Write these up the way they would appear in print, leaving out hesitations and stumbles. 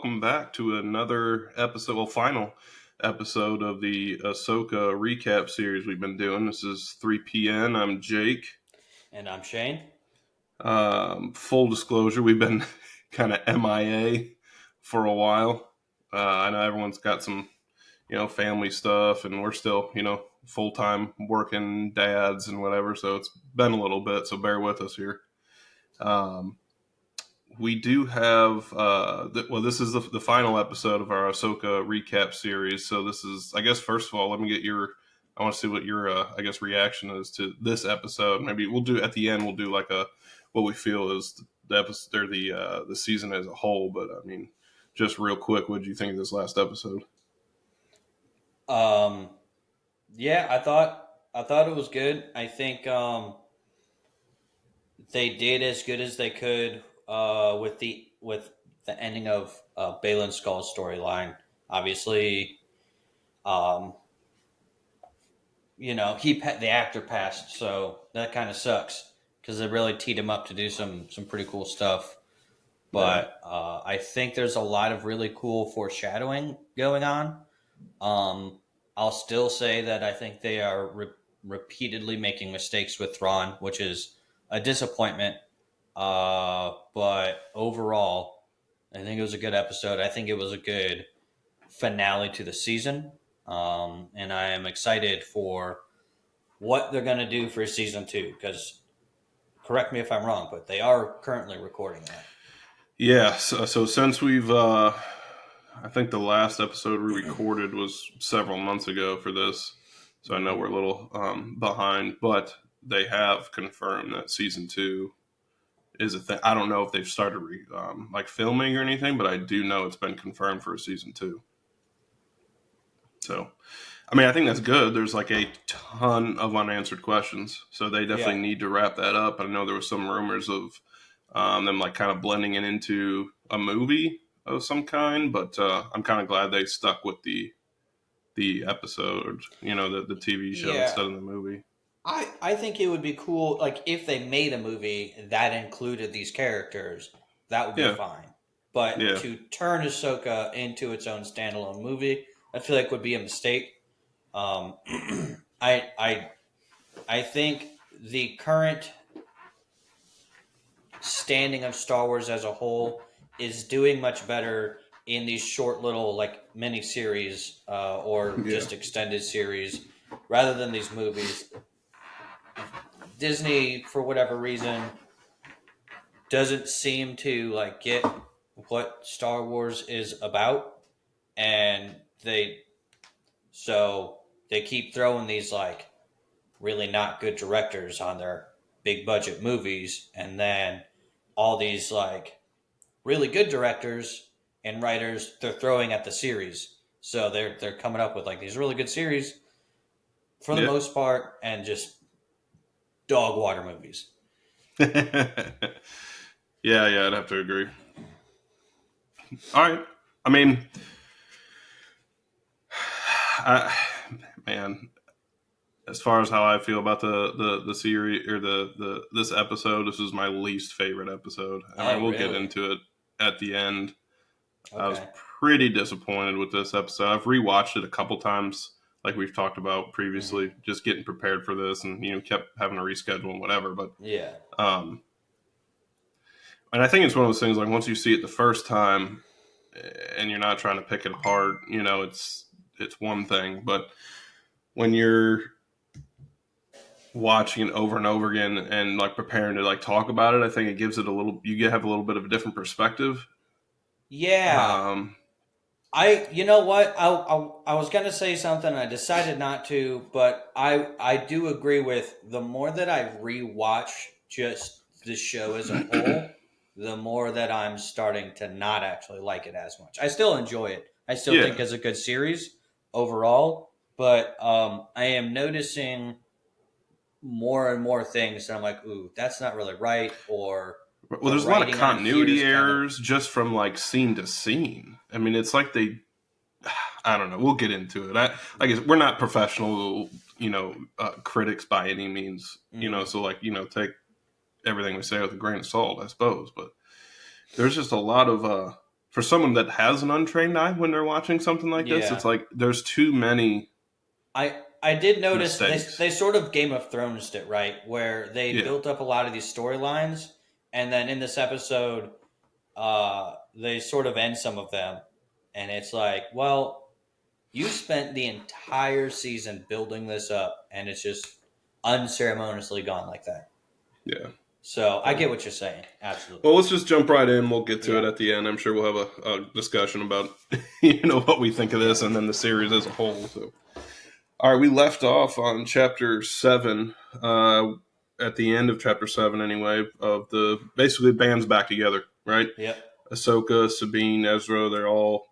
welcome back to another episode, well, final episode of the Ahsoka recap series we've been doing. This is 3 p.m. I'm Jake. And I'm Shane. Full disclosure, we've been kind of MIA for a while. I know everyone's got some, family stuff, and we're still, full-time working dads and whatever, so it's been a little bit, so bear with us here. We do have, this is the final episode of our Ahsoka recap series. So this is, I guess, first of all, let me get I want to see what your, reaction is to this episode. Maybe we'll do, at the end, we'll do like what we feel is the episode, or the season as a whole. But I mean, just real quick, what did you think of this last episode? Yeah, I thought it was good. I think they did as good as they could with the ending of Baylan Skull's storyline. Obviously, um, the actor passed, so that kind of sucks because it really teed him up to do some pretty cool stuff. Yeah, But I think there's a lot of really cool foreshadowing going on. Um, I'll still say that I think they are repeatedly making mistakes with Thrawn, which is a disappointment. But overall, I think it was a good episode. I think it was a good finale to the season. And I am excited for what they're going to do for season two. Because, correct me if I'm wrong, but they are currently recording that. yeah. So since I think the last episode we recorded was several months ago for this. So I know we're a little behind, but they have confirmed that season two is a thing. I don't know if they've started like filming or anything, but I do know it's been confirmed for a season two. So, I mean, I think that's good. There's like a ton of unanswered questions, so they Yeah. definitely need to wrap that up. I know there was some rumors of them like kind of blending it into a movie of some kind, but I'm kind of glad they stuck with the episode, the TV show Yeah. instead of the movie. I think it would be cool, like if they made a movie that included these characters, that would be Yeah, fine. But yeah, to turn Ahsoka into its own standalone movie, I feel like would be a mistake. Um, I I I think the current standing of Star Wars as a whole is doing much better in these short little like mini series or yeah, just extended series rather than these movies. Disney, for whatever reason, doesn't seem to like get what Star Wars is about, and they keep throwing these like really not good directors on their big budget movies, and then all these like really good directors and writers they're throwing at the series. So they're coming up with like these really good series for the yeah. most part, and just dog water movies. Yeah, I'd have to agree. All right. I mean, I, man, as far as how I feel about the series or the this episode, this is my least favorite episode. I mean, Oh, we'll get really? into it at the end. I was Okay. pretty disappointed with this episode. I've rewatched it a couple times, like we've talked about Hmm. previously, just getting prepared for this, and kept having to reschedule and whatever. But Yeah. um, and I think it's one of those things like once you see it the first time, and you're not trying to pick it apart, it's one thing, but when you're watching it over and over again and like preparing to like talk about it, I think it gives it have a little bit of a different perspective. Yeah. Um, You know what? I was gonna say something. I decided not to, but I do agree with the more that I rewatch just the show as a whole, the more that I'm starting to not actually like it as much. I still enjoy it. I still think yeah, it's a good series overall, but I am noticing more and more things, and I'm like, ooh, that's not really right, or well, the there's a lot of writing on here continuity is kind of errors just from like scene to scene. I mean, it's like I don't know. We'll get into it. I guess we're not professional, critics by any means. mm, So like, take everything we say with a grain of salt, I suppose. But there's just a lot of for someone that has an untrained eye when they're watching something like this, Yeah. it's like there's too many I did notice mistakes. they sort of Game of Thrones it, right, where they Yeah, built up a lot of these storylines, and then in this episode, they sort of end some of them, and it's like, well, you spent the entire season building this up, and it's just unceremoniously gone like that. yeah. So I So, get what you're saying, absolutely. well, let's just jump right in. We'll get to it Yeah, at the end. I'm sure we'll have a discussion about what we think of yeah, this and then the series as a whole. So, all right, we left off on chapter 7. At the end of chapter 7, anyway, of the basically the band's back together, right? yep, Ahsoka, Sabine, Ezra, they're all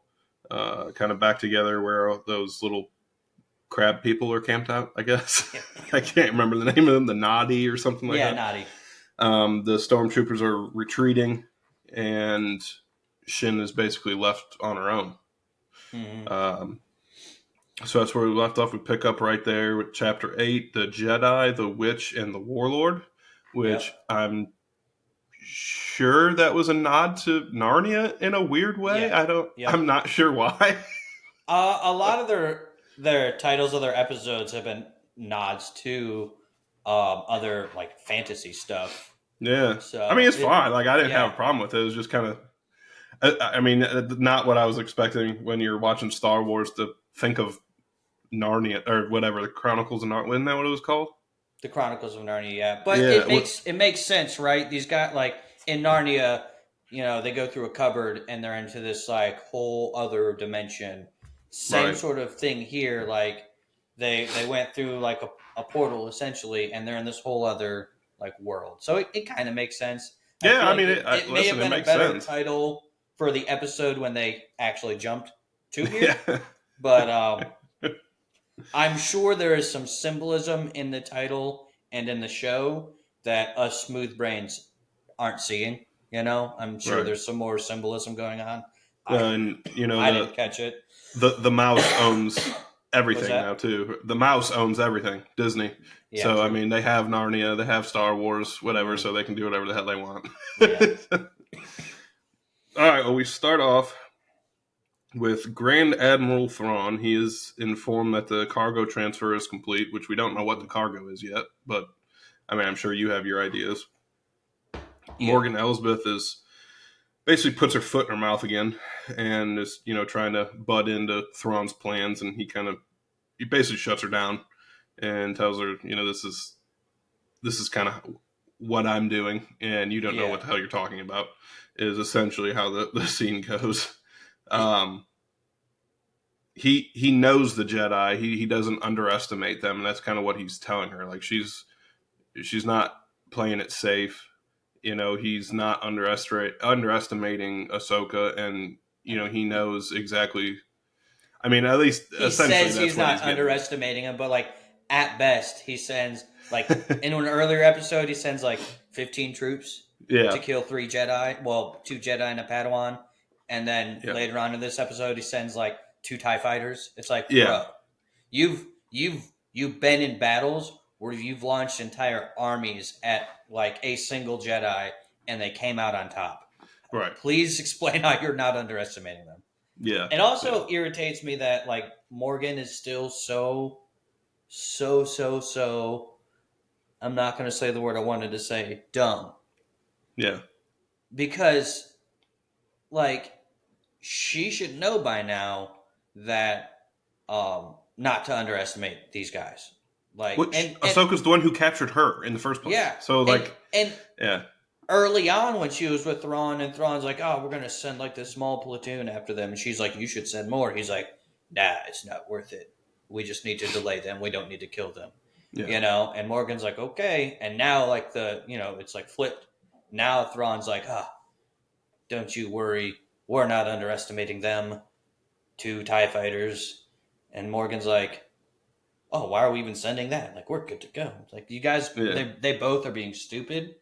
kind of back together where those little crab people are camped out, I guess. yep. I can't remember the name of them, the Nadi or something like Yeah, that. naughty. The stormtroopers are retreating, and Shin is basically left on her own. Hmm. Um, so that's where we left off. We pick up right there with chapter 8, the Jedi, the Witch, and the Warlord, which Yep, I'm sure that was a nod to Narnia in a weird way. yeah, I'm yep. not sure why. A lot of their titles of their episodes have been nods to other like fantasy stuff. Yeah. I mean, So it's fine. Like, I didn't have yeah, a problem with it. It was just kind of, I mean, not what I was expecting when you're watching Star Wars to think of Narnia or whatever, the Chronicles of Narnia. Isn't that what it was called? the Chronicles of Narnia. Yeah, but Yeah. it makes sense, right? These guys like in Narnia, they go through a cupboard and they're into this like whole other dimension. Same Right. sort of thing here. Like they went through like a portal essentially, and they're in this whole other like world. So it kind of makes sense. I Yeah. feel I like mean, it may have listen, it been a makes better sense. title for the episode when they actually jumped to here, Yeah. but I'm sure there is some symbolism in the title and in the show that us smooth brains aren't seeing. I'm sure Right. there's some more symbolism going on. I And, I didn't catch it. the mouse owns Was everything now, that? too. The mouse owns everything, Disney. Yeah, So, I true. mean, they have Narnia, they have Star Wars, whatever, Hmm. so they can do whatever the hell they want. Yeah. All right, well, we start off with Grand Admiral Thrawn. He is informed that the cargo transfer is complete, which we don't know what the cargo is yet, but I mean, I'm sure you have your ideas. Yep. Morgan Elsbeth is basically puts her foot in her mouth again and is, trying to butt into Thrawn's plans, and he basically shuts her down and tells her, this is kind of what I'm doing, and you don't know Yeah. what the hell you're talking about, is essentially how the scene goes. Um, he knows the Jedi. He doesn't underestimate them, and that's kind of what he's telling her. Like she's not playing it safe. He's not underestimating Ahsoka, and he knows exactly. I mean, at least He essentially, says that's he's what not he's getting at. underestimating him, but like at best, he sends like in an earlier episode, he sends like 15 troops Yeah, to kill 3 Jedi. Well, 2 Jedi and a Padawan, and then yeah, later on in this episode, he sends like 2 TIE fighters. It's like, yeah. bro, you've been in battles where you've launched entire armies at like a single Jedi, and they came out on top. Right. Please explain how you're not underestimating them. Yeah, It yeah, also irritates me that like Morgan is still so. I'm not going to say the word I wanted to say, dumb, yeah. because like she should know by now that not to underestimate these guys. Like Which and Ahsoka's the one who captured her in the first place. yeah, So, and like, and yeah, early on when she was with Thrawn, and Thrawn's like, "Oh, we're gonna send like this small platoon after them," and she's like, "You should send more." He's like, "Nah, it's not worth it. We just need to delay them. We don't need to kill them." yeah, And Morgan's like, "Okay," and now like it's like flipped. Now Thrawn's like, "Ah, don't you worry. We're not underestimating them. 2 TIE fighters," and Morgan's like, "Oh, why are we even sending that? Like, we're good to go." It's like you guys, yeah. they both are being stupid,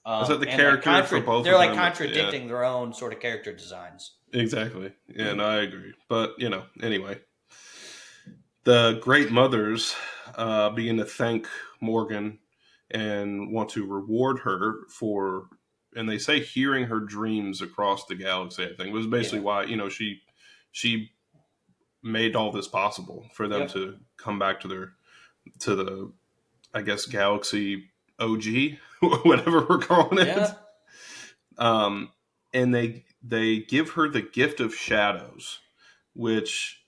Is that the and like character for both they're of like them? Yeah, contradicting their own sort of character designs. exactly. Yeah, no, I agree. But anyway, the Great Mothers begin to thank Morgan and want to reward her for and they say hearing her dreams across the galaxy, I think, was basically Yeah. why, she made all this possible for them Yep. to come back to the, I guess, galaxy OG, whatever we're calling it. Yeah. Um, and they give her the gift of shadows, which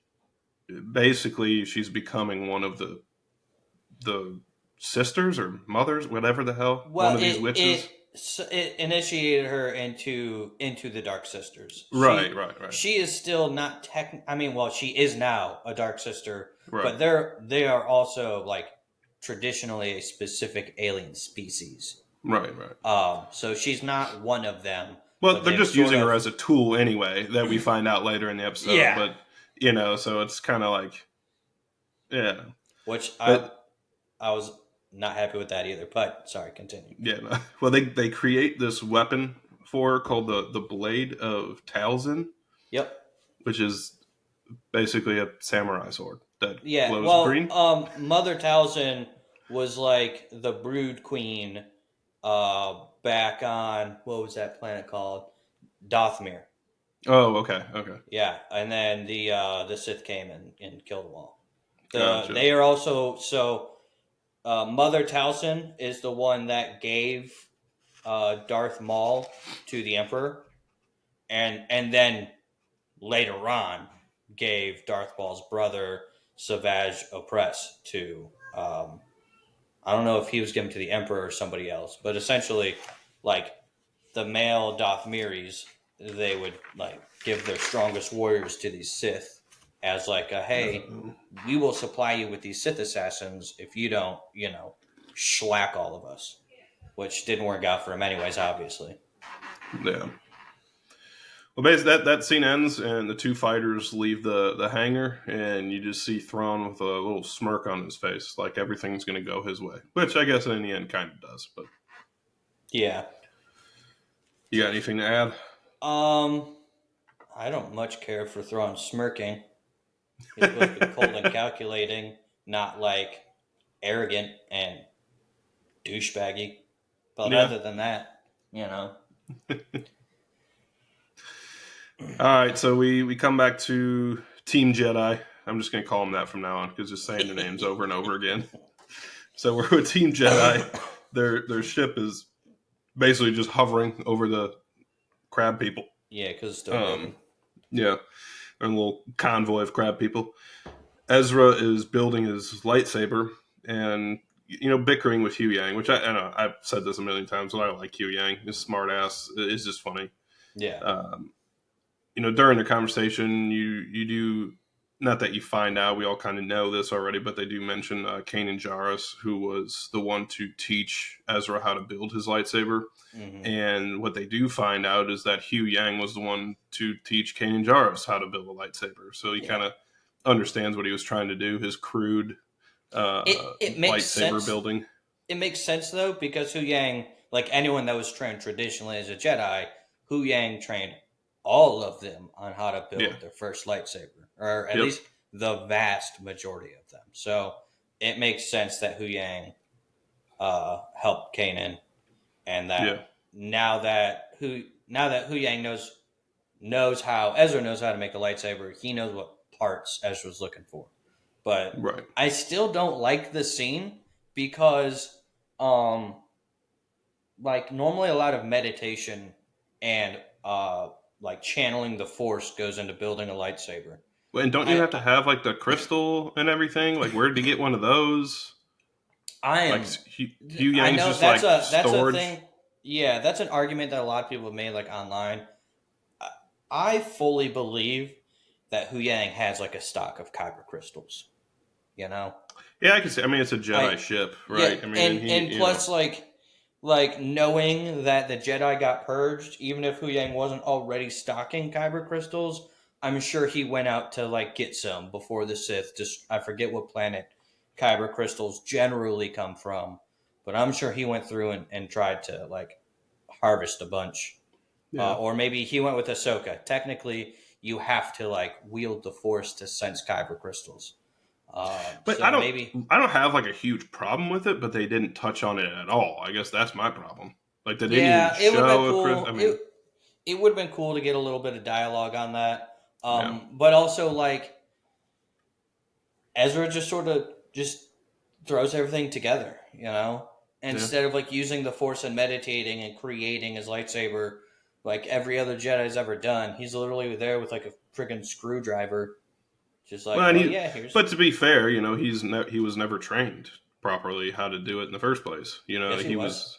basically she's becoming one of the sisters or mothers, whatever the hell, one Well, of these witches. it initiated her into the Dark Sisters. Right, right, right, She is still not tech. I mean, well, she is now a Dark Sister, right, but they are also like traditionally a specific alien species. right, right. So she's not one of them, Well, but they're they've just sort using her of as a tool anyway, that we find out later in the episode. yeah. But so it's kind of like, yeah, Which but I was not happy with that either. But sorry, continue. yeah. No. Well, they create this weapon for her called the Blade of Talzin, Yep. which is basically a samurai sword that Yeah, glows well, green. Mother Talzin was like the Brood Queen back on what was that planet called? Dothmir. Oh, okay, okay, Yeah, and then the Sith came and killed them all. gotcha. They are also so Mother Talzin is the one that gave Darth Maul to the Emperor, and then later on gave Darth Maul's brother Savage Opress to. I don't know if he was given to the Emperor or somebody else, but essentially, like the male Dothmiris, they would like give their strongest warriors to these Sith as like a hey, we will supply you with these Sith assassins if you don't, shellac all of us, which didn't work out for him anyways, obviously. Yeah. Well, basically, that scene ends, and the two fighters leave the hangar, and you just see Thrawn with a little smirk on his face, like everything's going to go his way. Which I guess in the end kind of does. But Yeah. you got anything to add? Um, I don't much care for Thrawn smirking. He's supposed to be cold and calculating, not like arrogant and douchebaggy. But Yeah. other than that, All right, so we come back to Team Jedi. I'm just going to call them that from now on because just saying the names over and over again. So we're with Team Jedi. Their ship is basically just hovering over the crab people. Yeah, because it's still moving. Yeah, a little convoy of crab people. Ezra is building his lightsaber and bickering with Hugh Yang, which I know I've said this a million times, but I like Hugh Yang. His smart ass is just funny. Yeah. During the conversation, you do, not that you find out, we all kind of know this already, but they do mention Kanan Jarrus, who was the one to teach Ezra how to build his lightsaber. Mm-hmm. And what they do find out is that Hugh Yang was the one to teach Kanan Jarrus how to build a lightsaber. So he kind of understands what he was trying to do, his crude it makes lightsaber sense. building. It makes sense, though, because Hu Yang, like anyone that was trained traditionally as a Jedi, Hu Yang trained all of them on how to build their first lightsaber, or at least the vast majority of them. So it makes sense that Hu Yang helped Kanan, and that now that Hu Yang knows how Ezra knows how to make a lightsaber, he knows what parts Ezra's looking for. But I still don't like the scene because like normally a lot of meditation and like channeling the force goes into building a lightsaber. And don't you have to have like the crystal and everything? Like, where did you get one of those? Like Hugh Yang's just that's like that's storage. a thing. Yeah, that's an argument that a lot of people have made like online. I fully believe that Hu Yang has like a stock of kyber crystals. Yeah, I can see. I mean, it's a Jedi ship, right? Yeah, I mean, and plus like knowing that the Jedi got purged, even if Hu Yang wasn't already stocking kyber crystals, I'm sure he went out to like get some before the Sith. Just I forget what planet kyber crystals generally come from, but I'm sure he went through and tried to like harvest a bunch. Or maybe he went with Ahsoka. Technically, you have to like wield the Force to sense kyber crystals. But so I maybe don't have like a huge problem with it, but they didn't touch on it at all. I guess that's my problem. Like, did any Yeah, it would have been show? I cool. mean, It would have been cool to get a little bit of dialogue on that. yeah, But also like Ezra just sort of just throws everything together, you know? yeah. Instead of like using the force and meditating and creating his lightsaber like every other Jedi's ever done. He's literally there with like a freaking screwdriver. Just Well, like, oh yeah, here's but to be fair, he was never trained properly how to do it in the first place. yes he He was. was.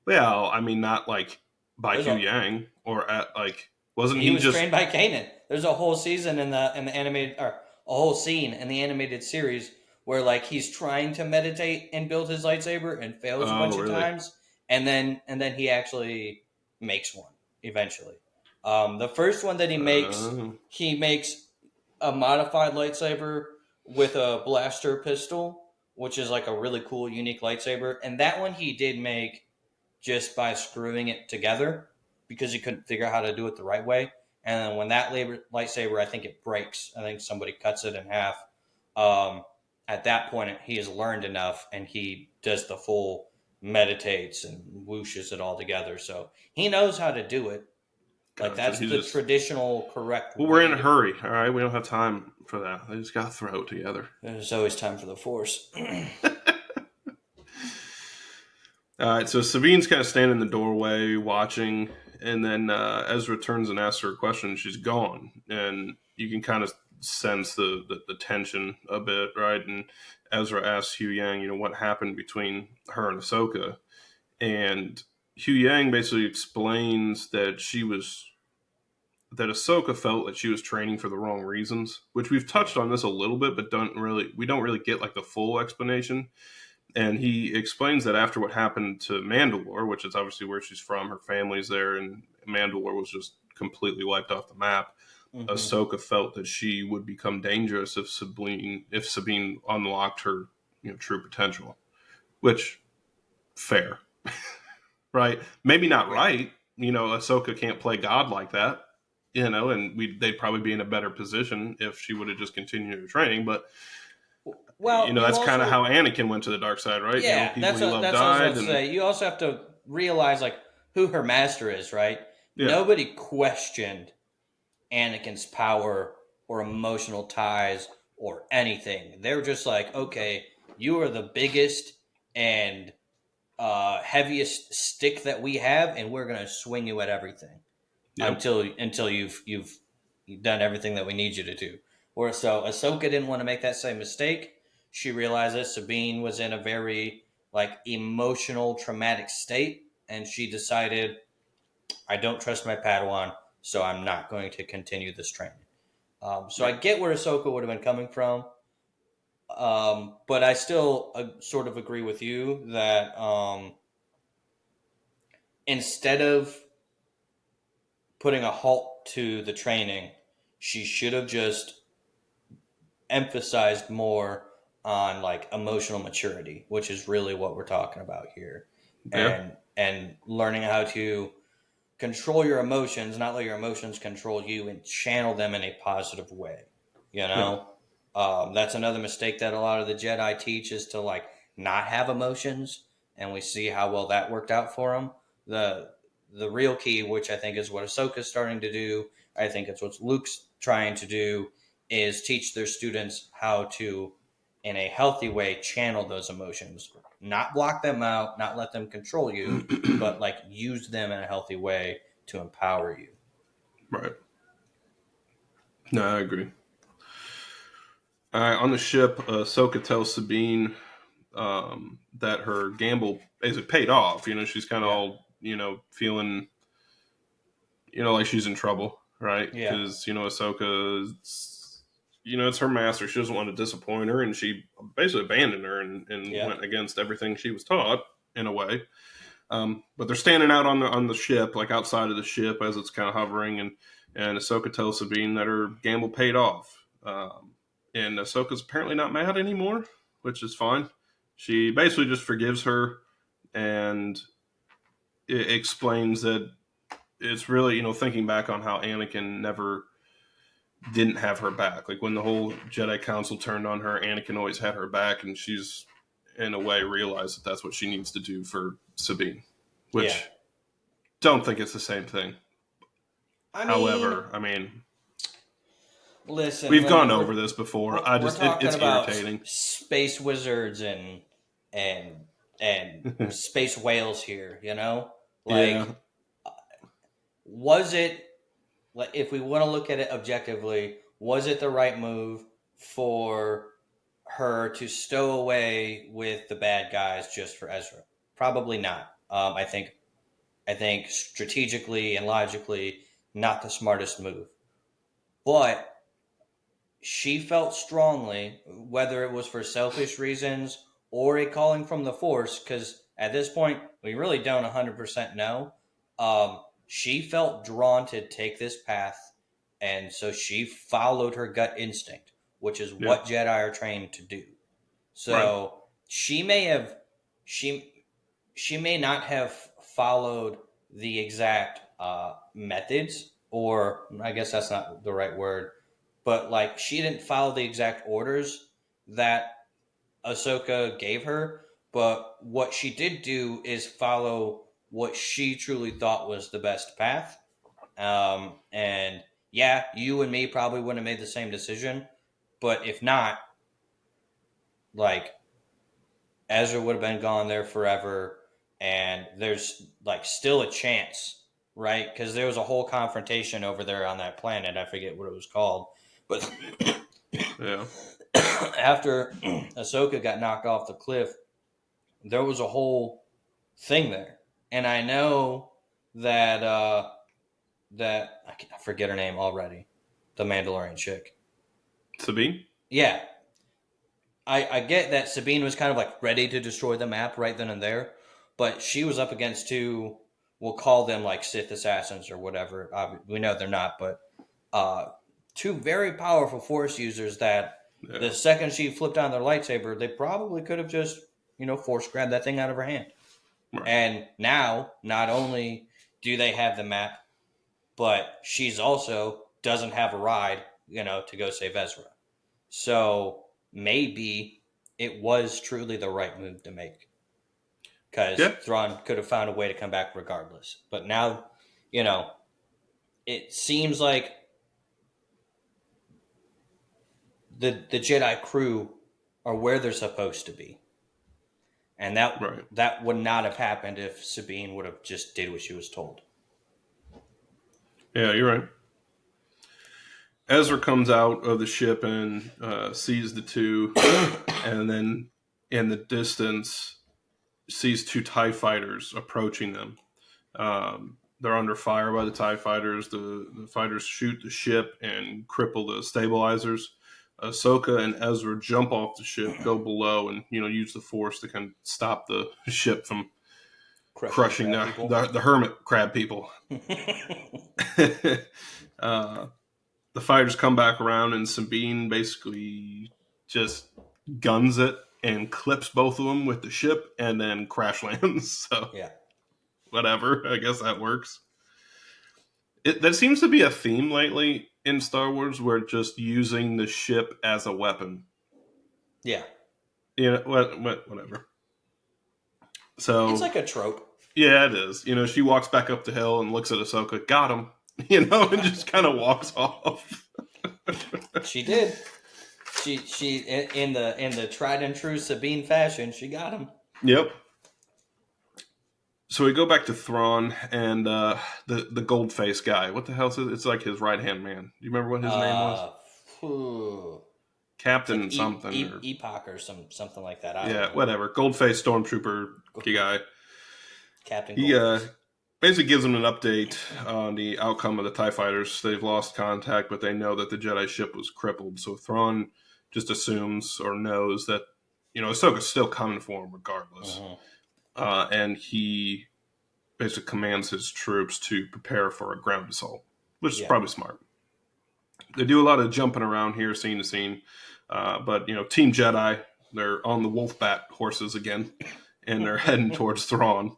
Well, I mean, not like by There's Hugh a Yang or at like wasn't He he was just? trained by Kanan. There's a whole season in the animated or a whole scene in the animated series where like he's trying to meditate and build his lightsaber and fails a Oh, bunch of really? times, and then he actually makes one eventually. The first one that Uh, he makes a modified lightsaber with a blaster pistol, which is like a really cool, unique lightsaber. And that one he did make just by screwing it together because he couldn't figure out how to do it the right way. And then when that lightsaber, I think it breaks. I think somebody cuts it in half. Um, at that point, he has learned enough, and he does the full meditates and whooshes it all together. So he knows how to do it. Like gotcha. that's He the just. traditional correct Well, we're in way a to. hurry. All right, we don't have time for that. They just got to throw it together. There's always time for the force. All right, so Sabine's kind of standing in the doorway watching, and then Ezra turns and asks her a question. She's gone, and you can kind of sense the tension a bit, right? And Ezra asks Hugh Yang, what happened between her and Ahsoka, and Hugh Yang basically explains that Ahsoka felt that she was training for the wrong reasons, which we've touched on this a little bit, but we don't really get like the full explanation. And he explains that after what happened to Mandalore, which is obviously where she's from, her family's there, and Mandalore was just completely wiped off the map. Mm-hmm. Ahsoka felt that she would become dangerous if Sabine unlocked her, true potential. Which fair, right? Maybe not Yeah. right. Ahsoka can't play God like that. And they'd probably be in a better position if she would have just continued her training. But Well, you that's kind of how also Anakin went to the dark side, right? yeah, People he loved that's what I was about died, to and say. You also have to realize like who her master is, right? yeah, Nobody questioned Anakin's power or emotional ties or anything. They were just like, okay, you are the biggest and heaviest stick that we have, and we're gonna swing you at everything yep, until you've done everything that we need you to do. Or so Ahsoka didn't want to make that same mistake. She realized that Sabine was in a very like emotional, traumatic state, and she decided, I don't trust my Padawan, so I'm not going to continue this training. So I yeah, get where Ahsoka would have been coming from, but I still sort of agree with you that instead of putting a halt to the training, she should have just emphasized more on like emotional maturity, which is really what we're talking about here, yeah, and learning how to control your emotions, not let your emotions control you, and channel them in a positive way. You yeah, know, that's another mistake that a lot of the Jedi teach is to like not have emotions, and we see how well that worked out for them. The real key, which I think is what Ahsoka's starting to do, I think it's what Luke's trying to do, is teach their students how to, in a healthy way, channel those emotions, not block them out, not let them control you, but like use them in a healthy way to empower you. right. No, I agree. All right, on the ship, Ahsoka tells Sabine that her gamble basically paid off. She's kind of Yeah. all feeling like she's in trouble, right? Yeah. Because Ahsoka, it's her master. She doesn't want to disappoint her, and she basically abandoned her and Yeah. went against everything she was taught in a way. But they're standing out on the ship, like outside of the ship as it's kind of hovering, and Ahsoka tells Sabine that her gamble paid off. And Ahsoka's apparently not mad anymore, which is fine. She basically just forgives her and it explains that it's really, thinking back on how Anakin never didn't have her back. Like when the whole Jedi Council turned on her, Anakin always had her back, and she's in a way realized that that's what she needs to do for Sabine, Yeah. which don't think it's the same thing. I mean, However, I mean, listen, we've gone we're over this before. we're talking It's about irritating. space wizards and and space whales here. You know, Yeah, like was it like if we want to look at it objectively, was it the right move for her to stow away with the bad guys just for Ezra? Probably not. I think strategically and logically, not the smartest move. But she felt strongly, whether it was for selfish reasons or a calling from the Force, because at this point, we really don't 100% know. She felt drawn to take this path, and so she followed her gut instinct, which is yeah, what Jedi are trained to do. right. So she may have, she she may not have followed the exact methods, or I guess that's not the right word, but like she didn't follow the exact orders that Ahsoka gave her. But what she did do is follow what she truly thought was the best path. And yeah, you and me probably wouldn't have made the same decision. But if not, like Ezra would have been gone there forever, and there's like still a chance, right? Because there was a whole confrontation over there on that planet. I forget what it was called, but Yeah, after Ahsoka got knocked off the cliff, there was a whole thing there, and I know that I forget her name already, the Mandalorian chick. Sabine. Yeah, I get that Sabine was kind of like ready to destroy the map right then and there, but she was up against two, we'll call them like Sith assassins or whatever. We know they're not, but uh, two very powerful Force users that Yeah, the second she flipped on their lightsaber, they probably could have just, Force grabbed that thing out of her hand. right. And now, not only do they have the map, but she's also doesn't have a ride, to go save Ezra. So maybe it was truly the right move to make because Yeah, Thrawn could have found a way to come back regardless. But now, you know, it seems like the Jedi crew are where they're supposed to be, and that right. that would not have happened if Sabine would have just did what she was told. Yeah, you're right. Ezra comes out of the ship and sees the two, and then in the distance sees two TIE fighters approaching them. They're under fire by the TIE fighters. The fighters shoot the ship and cripple the stabilizers. Ahsoka and Ezra jump off the ship, go below, and use the Force to kind of stop the ship from Crushing the crushing crab people. the hermit crab people. uh, the fighters come back around, and Sabine basically just guns it and clips both of them with the ship, and then crash lands. So Yeah. whatever, I guess that works. That seems to be a theme lately in Star Wars, where just using the ship as a weapon. Yeah. Whatever. It's So like a trope. yeah, it is. She walks back up the hill and looks at Ahsoka, got him, and just kind of walks off. She did. She in the tried and true Sabine fashion, she got him. Yep. So we go back to Thrawn and the gold face guy. What the hell is it? It's like his right hand man. Do you remember what his name was? Phew. It's like Captain something or Epoch or something like that. I don't yeah, know. whatever. Gold face stormtrooper guy. Captain He Goldface. basically gives them an update on the outcome of the TIE fighters. They've lost contact, but they know that the Jedi ship was crippled. So Thrawn just assumes or knows that Ahsoka's still coming for him regardless. Mhm. And he basically commands his troops to prepare for a ground assault, which is Yeah. probably smart. They do a lot of jumping around here, scene to scene, but Team Jedi, they're on the Wolfbat horses again, and they're heading towards Thrawn.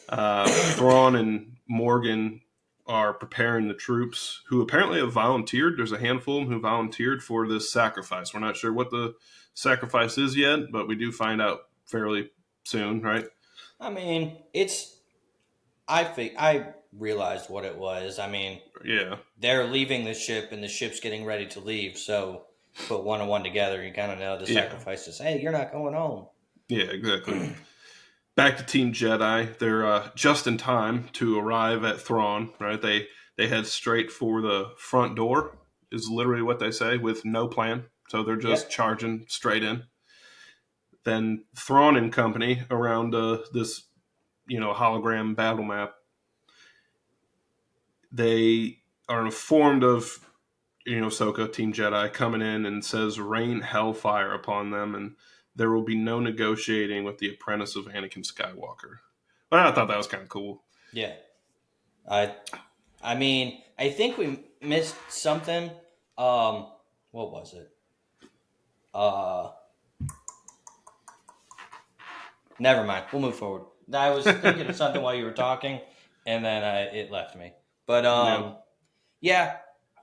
Thrawn and Morgan are preparing the troops who apparently have volunteered. There's a handful of them who volunteered for this sacrifice. We're not sure what the sacrifice is yet, but we do find out fairly soon, right? I mean, it's I realized what it was. I mean, Yeah, they're leaving the ship and the ship's getting ready to leave. So put one and one together, you kind of know the yeah, sacrifices. Hey, you're not going home. yeah, exactly. Back to Team Jedi, they're just in time to arrive at Thrawn. Right, they head straight for the front door. Is literally what they say with no plan. So they're just Yep. charging straight in. Then Thrawn and company around this hologram battle map. They are informed of Ahsoka, Team Jedi, coming in and says, "Rain hellfire upon them, and there will be no negotiating with the apprentice of Anakin Skywalker." But I thought that was kind of cool. Yeah. I I mean, I think we missed something. What was it? Uh, Never mind. We'll move forward. I was thinking of something while you were talking, and then it left me. But Yeah, yeah,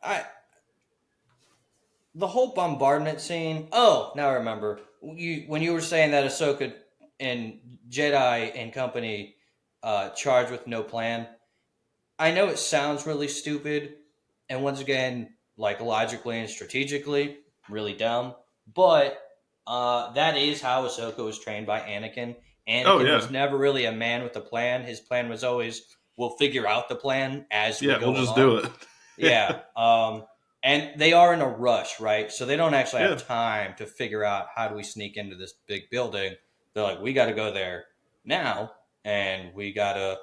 I the whole bombardment scene. Oh, now I remember. When you were saying that Ahsoka and Jedi and company charged with no plan. I know it sounds really stupid, and once again, like logically and strategically, really dumb. But that is how Ahsoka was trained by Anakin. oh Anakin was yeah, never really a man with a plan. His plan was always, "We'll figure out the plan as we yeah. We'll go just do along." it. Yeah. And they are in a rush, right? So they don't actually have Yeah, time to figure out how do we sneak into this big building. They're like, we got to go there now, and we got to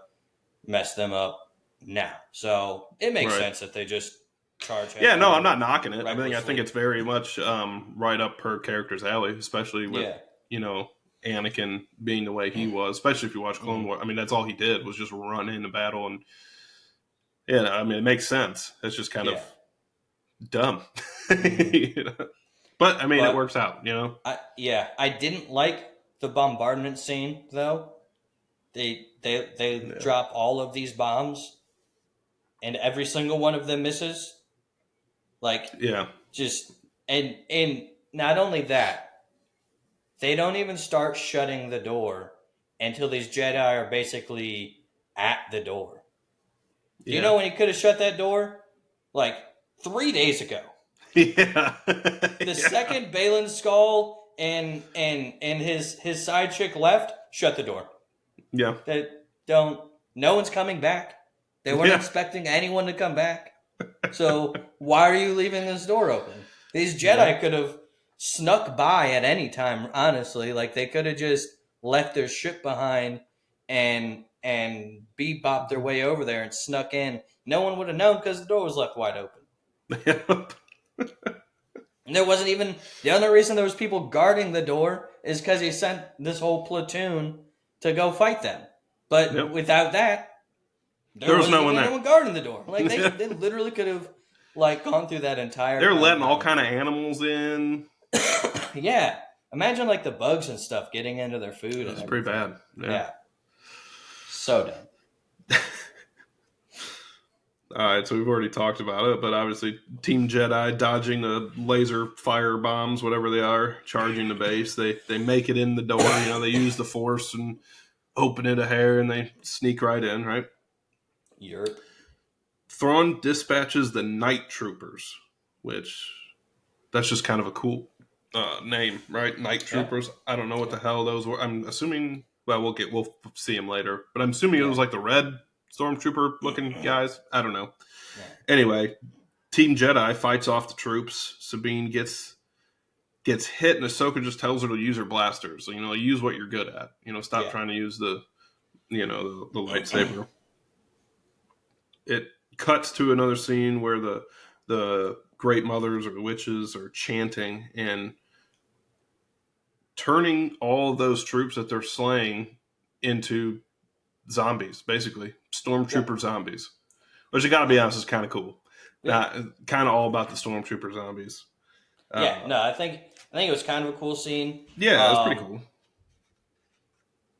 mess them up now. So it makes right. sense that they just charge Yeah, no, I'm headlong, not knocking it. I think recklessly. it's very much right up her character's alley, especially with Yeah. you know Anakin being the way he was. Especially if you watch Clone Hmm. Wars. I mean, that's all he did was just run into battle, and yeah, I mean, it makes sense. It's just kind Yeah. of dumb, Hmm. but I mean, it But works out. I didn't like the bombardment scene though. They Yeah, drop all of these bombs, and every single one of them misses. Like yeah, just and not only that, they don't even start shutting the door until these Jedi are basically at the door. Do you yeah, know when he could have shut that door? Like 3 days ago. yeah, The yeah, second Balin Skull and his side chick left, shut the door. yeah, They don't. No one's coming back. They weren't yeah, expecting anyone to come back. So why are you leaving this door open? These yeah. Jedi could have snuck by at any time. Honestly, like they could have just left their ship behind and bebopped their way over there and snuck in. No one would have known because the door was left wide open. Yep. And there wasn't even the only reason there was people guarding the door is because he sent this whole platoon to go fight them. But Yep. without that, there There was wasn't no one even there. anyone guarding the door. Like Yeah. they literally could have like gone through that entire They're letting all compound. kind of animals in. Yeah, imagine like the bugs and stuff getting into their food and It's pretty everything. bad. Yeah. Yeah, so dumb. All right, so we've already talked about it, but obviously, Team Jedi dodging the laser fire bombs, whatever they are, charging the base. They make it in the door. They use the Force and open it a hair, and they sneak right in. Right. Europe. Thrawn dispatches the Night Troopers, which that's just kind of a cool name, right? Night Yeah, Troopers. I don't know what yeah, the hell those were. I'm assuming. Well, we'll see them later, but I'm assuming it yeah, was like the red stormtrooper looking guys. I don't know. yeah, Anyway, Team Jedi fights off the troops. Sabine gets hit, and Ahsoka just tells her to use her blasters. So, use what you're good at. Stop yeah, trying to use the lightsaber. It cuts to another scene where the Great Mothers or the witches are chanting and turning all of those troops that they're slaying into zombies, basically yeah, stormtrooper zombies. Which I gotta be honest is kind of cool. yeah. Kind of all about the stormtrooper zombies. Yeah, Uh, no, I think it was kind of a cool scene. yeah, it was pretty cool.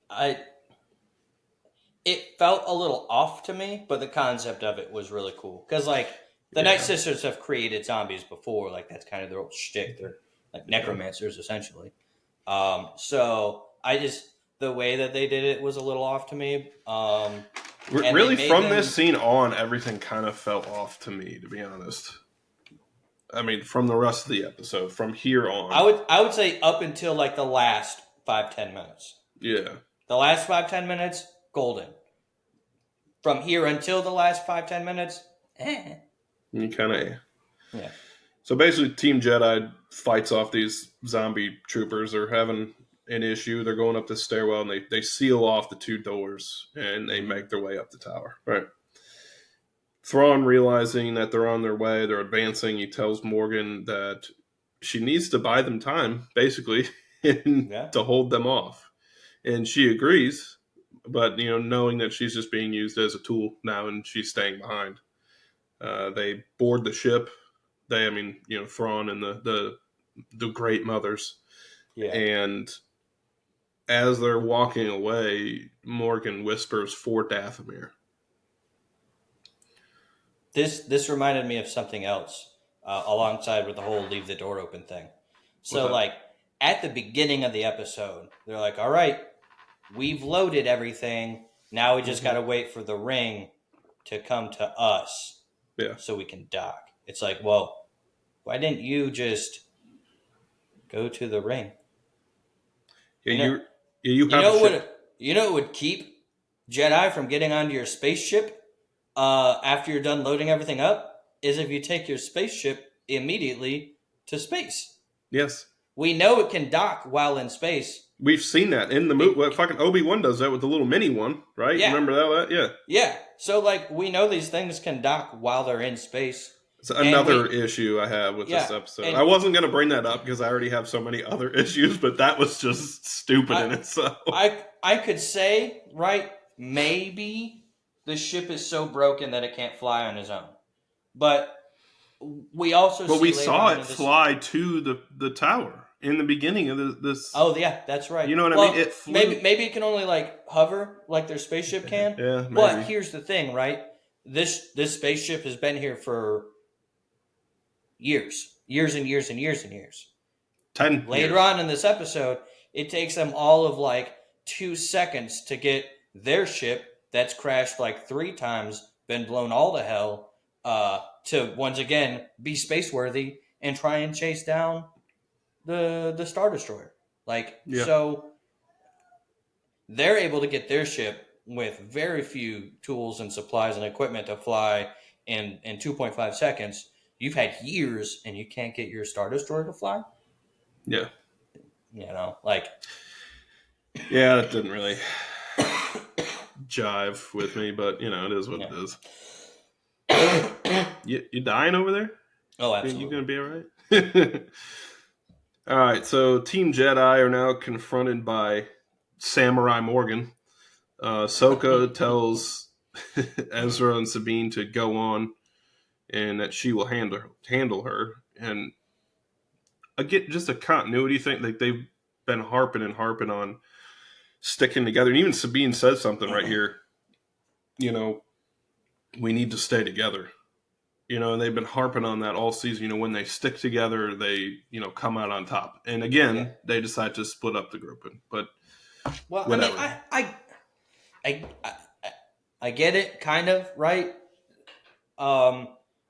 I It felt a little off to me, but the concept of it was really cool because like the Night Yeah, Sisters have created zombies before, like that's kind of their old shtick. They're like yeah, necromancers essentially. So I just the way that they did it was a little off to me. And they Really, made from this them. scene on, everything kind of fell off to me, to be honest. I mean, from the rest of the episode, from here on. I would say up until like the last 5-10 minutes. Yeah. The last 5-10 minutes, golden. From here until the last 5-10 minutes, You kind of. yeah. So basically, Team Jedi fights off these zombie troopers. They're having an issue. They're going up the stairwell, and they seal off the 2 doors, and they make their way up the tower. Right. Thrawn, realizing that they're on their way, they're advancing, he tells Morgan that she needs to buy them time, basically, Yeah. to hold them off. And she agrees, but, knowing that she's just being used as a tool now and she's staying behind. They board the ship. Thrawn and the Great Mothers. Yeah. And as they're walking away, Morgan whispers for Dathomir. This reminded me of something else, alongside with the whole leave the door open thing. So like at the beginning of the episode, they're like, "All right, we've loaded everything. Now we just got to wait for the ring to come to us, so we can dock." It's like, well, why didn't you just go to the ring? Yeah, you know what would keep Jedi from getting onto your spaceship after you're done loading everything up is if you take your spaceship immediately to space. Yes. We know it can dock while in space. We've seen that in the movie. Fucking Obi-Wan does that with the little mini one, right? Yeah. Remember that? Yeah. Yeah. So, like, we know these things can dock while they're in space. It's another issue I have with this episode. I wasn't going to bring that up because I already have so many other issues, but that was just stupid in itself. I could say, right, maybe the ship is so broken that it can't fly on its own. But we also we saw it fly to the tower in the beginning of this. Oh, yeah, that's right. You know what I mean? It flew. Maybe it can only, like, hover like their spaceship can. Yeah, maybe. But here's the thing, right? This spaceship has been here for years and years and years and years. 10 Later years. on in this episode, it takes them all of like 2 seconds to get their ship that's crashed like 3 times, been blown all to hell, to once again be space worthy and try and chase down the Star Destroyer. So they're able to get their ship with very few tools and supplies and equipment to fly in 2.5 seconds. You've had years and you can't get your Star Destroyer to fly? Yeah. Yeah, that didn't really jive with me, but, it is what it is. You dying over there? Oh, absolutely. You going to be all right? All right, so Team Jedi are now confronted by Samurai Morgan. Ahsoka tells Ezra and Sabine to go on and that she will handle her. And again, just a continuity thing. Like they've been harping on sticking together. And even Sabine says something right here. We need to stay together. And they've been harping on that all season. When they stick together, they, come out on top. And again, they decide to split up the grouping. But whatever. I mean, I get it, kind of, right?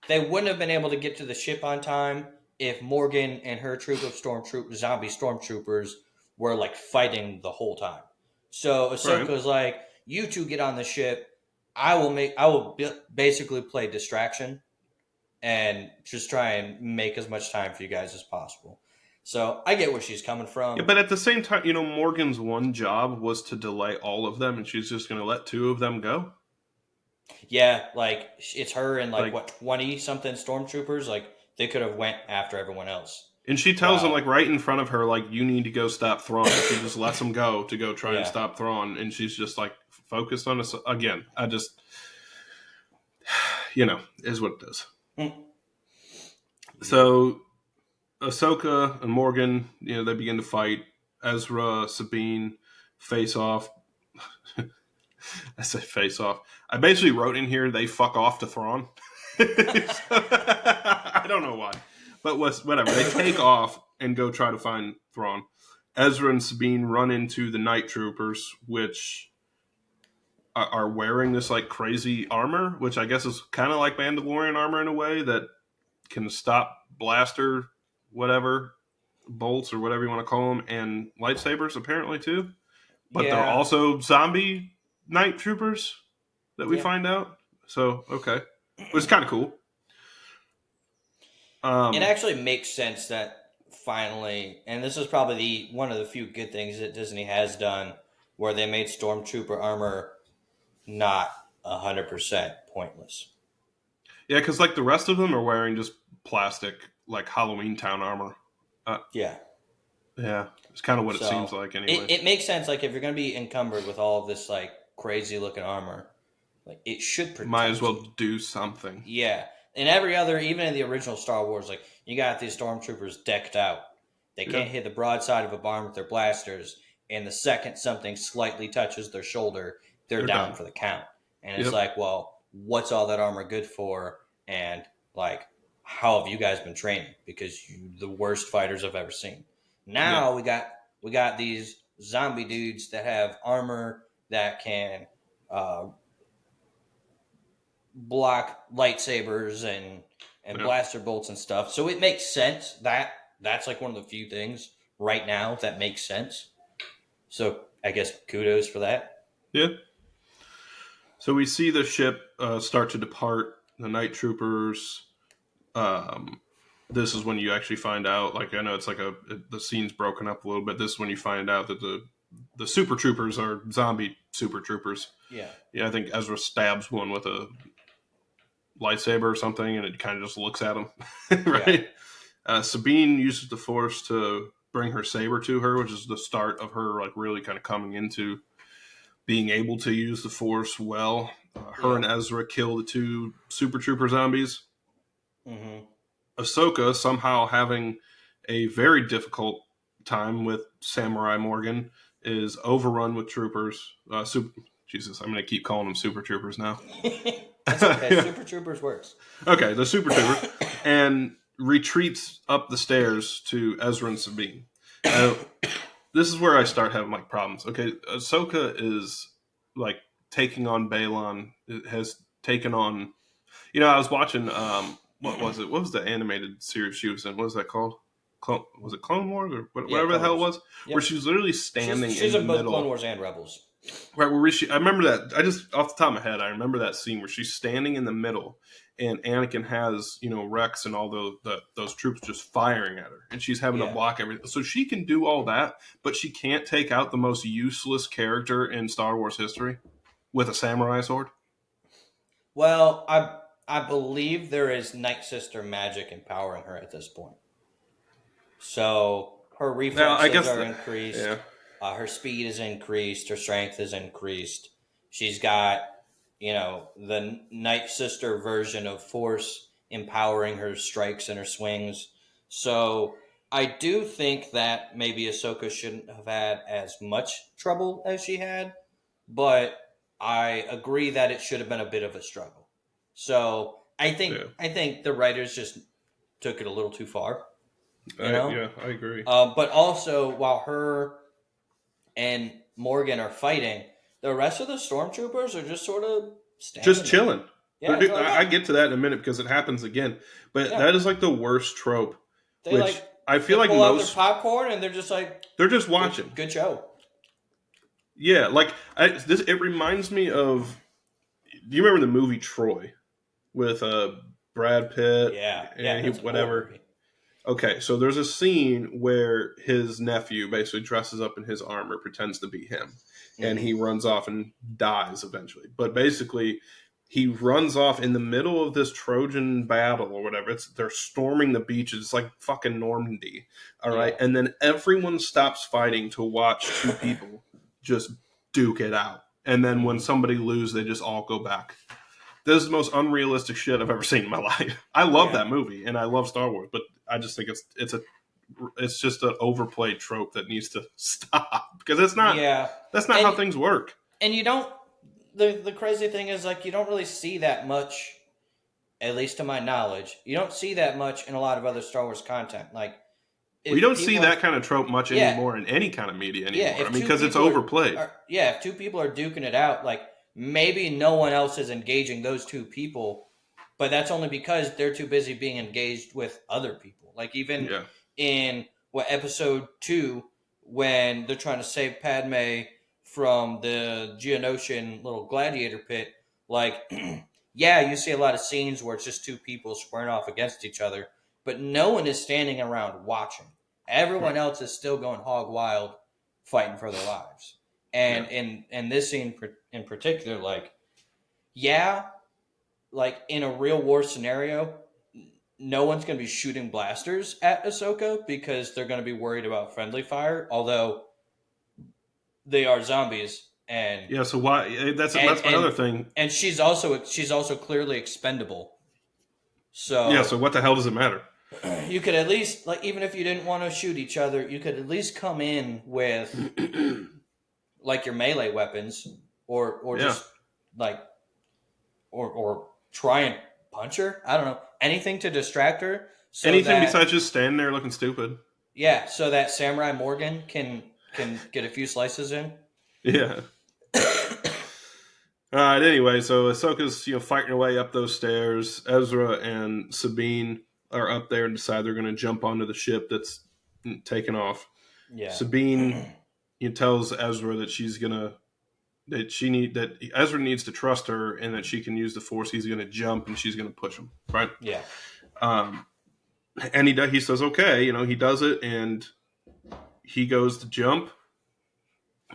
They wouldn't have been able to get to the ship on time if Morgan and her troop of zombie stormtroopers were like fighting the whole time. So Ahsoka's like, "You two get on the ship. I will basically play distraction and just try and make as much time for you guys as possible." So I get where she's coming from. Yeah, but at the same time, Morgan's one job was to delay all of them, and she's just going to let 2 of them go. Yeah, like it's her and like what 20-something stormtroopers. Like they could have went after everyone else. And she tells them like right in front of her, like, you need to go stop Thrawn. She just lets them go to go try and stop Thrawn, and she's just like focused on us again. I just, is what it is. So Ahsoka and Morgan, they begin to fight. Ezra, Sabine face off. I say face off. I basically wrote in here they fuck off to Thrawn. I don't know why. But whatever. They take off and go try to find Thrawn. Ezra and Sabine run into the night troopers, which are wearing this like crazy armor, which I guess is kind of like Mandalorian armor in a way that can stop blaster, whatever, bolts or whatever you want to call them, and lightsabers apparently too. But they're Yeah, also zombie night troopers that we yeah. find out. So okay, which is kind of cool. It Um, actually makes sense that finally, and this is probably one of the few good things that Disney has done, where they made stormtrooper armor not 100% pointless. yeah, because like the rest of them are wearing just plastic, like Halloween Town armor. Uh, Yeah. yeah, it's kind of what it seems So like, it, anyways. it makes sense. Like if you're going to be encumbered with all of this like crazy looking armor, like it should Might as protect you. well do something. Yeah. And every other, even in the original Star Wars, like you got these stormtroopers decked out. They Yeah, can't hit the broadside of a barn with their blasters, and the second something slightly touches their shoulder, they're they're down done. for the count. And it's Yep. like, well, what's all that armor good for? And like, how have you guys been training? Because you the worst fighters I've ever seen. Yeah. Now we got these zombie dudes that have armor that can uh, block lightsabers and Yeah. blaster bolts and stuff. So it makes sense that that's like one of the few things right now that makes sense. So I guess kudos for that. Yeah. So we see the ship start to depart. The night troopers. Um, this is when you actually find out. Like I know it's like the scene's broken up a little bit. This is when you find out that the super troopers are zombie super troopers. Yeah. Yeah, I think Ezra stabs one with a lightsaber or something, and it kind of just looks at him. Yeah. Right. Sabine uses the Force to bring her saber to her, which is the start of her like really kind of coming into being able to use the Force well. Her Yeah. and Ezra kill the two Super Trooper zombies. Mm-hmm. Ahsoka somehow having a very difficult time with Samurai Morgan is overrun with troopers. Jesus, I'm going to keep calling them Super Troopers now. That's okay. Super Troopers works. Okay, the Super Troopers, and retreats up the stairs to Ezra and Sabine. Now, this is where I start having like problems. Okay, Ahsoka is like taking on Balon. It has taken on. I was watching. What was it? What was the animated series she was in? What was that called? Was it Clone Wars or Yeah, whatever the Clone hell it Wars. was? Where Yep. she was literally standing She's in in the both Clone middle. Wars and Rebels. Right, I remember that. I just off the top of my head, I remember that scene where she's standing in the middle, and Anakin has Rex and all those troops just firing at her, and she's having to Yeah. block everything. So she can do all that, but she can't take out the most useless character in Star Wars history with a samurai sword. Well, I believe there is Night Sister magic empowering her at this point. So her Now, I reflexes guess are increased. yeah, Her speed is increased. Her strength is increased. She's got, the Night Sister version of Force empowering her strikes and her swings. So I do think that maybe Ahsoka shouldn't have had as much trouble as she had, but I agree that it should have been a bit of a struggle. So I think yeah, I think the writers just took it a little too far, you know. I agree. But also, while her and Morgan are fighting, the rest of the stormtroopers are just sort of standing Just there. chilling. Yeah, they're like, I yeah, get to that in a minute because it happens again. But yeah. that is like the worst trope, They which I they feel like pull out their most popcorn and they're just like, they're just watching. good show. Yeah, like it reminds me of. Do you remember the movie Troy with Brad Pitt Yeah, yeah, and that's an old whatever? movie. Okay, so there's a scene where his nephew basically dresses up in his armor, pretends to be him, and he runs off and dies eventually. But basically, he runs off in the middle of this Trojan battle or whatever. They're storming the beaches. It's like fucking Normandy. All right, Yeah. and then everyone stops fighting to watch two people just duke it out. And then when somebody loses, they just all go back. This is the most unrealistic shit I've ever seen in my life. I love that movie and I love Star Wars, but I just think it's just an overplayed trope that needs to stop because that's not Yeah, how things work. and you don't. The crazy thing is like you don't really see that much, at least to my knowledge. You don't see that much in a lot of other Star Wars content. Like We don't see that kind of trope much Yeah. anymore in any kind of media anymore. Yeah, I mean, because it's overplayed. if two people are duking it out, like maybe no one else is engaging those two people, but that's only because they're too busy being engaged with other people. Like even Yeah. in episode 2, when they're trying to save Padme from the Geonosian little gladiator pit, like yeah, you see a lot of scenes where it's just two people squaring off against each other, but no one is standing around watching. Everyone Right. else is still going hog wild, fighting for their lives. Yeah. And in this scene in particular, like yeah, like in a real war scenario, no one's going to be shooting blasters at Ahsoka because they're going to be worried about friendly fire. Although they are zombies, Yeah. So why? and That's my other and thing. and she's also clearly expendable. Yeah. So So what the hell does it matter? you could at least, like, even if you didn't want to shoot each other, you could at least come in with like your melee weapons, or Yeah. just like or try and punch her. I don't know, anything to distract her, so Anything that besides just standing there looking stupid. yeah, so that Samurai Morgan can get a few slices in. Yeah. All right. Anyway, so Ahsoka's fighting her way up those stairs. Ezra and Sabine are up there and decide they're going to jump onto the ship that's taking off. Yeah. Sabine tells Ezra that that Ezra needs to trust her and that she can use the Force. He's going to jump and she's going to push him. Right. Yeah. Um, and he says okay. He does it and he goes to jump.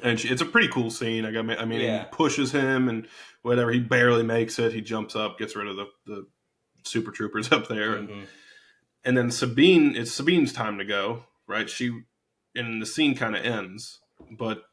And it's a pretty cool scene. He Yeah. pushes him and whatever. He barely makes it. He jumps up, gets rid of the super troopers up there, Mm-hmm. and then it's Sabine's time to go. Right? And the scene kind of ends, but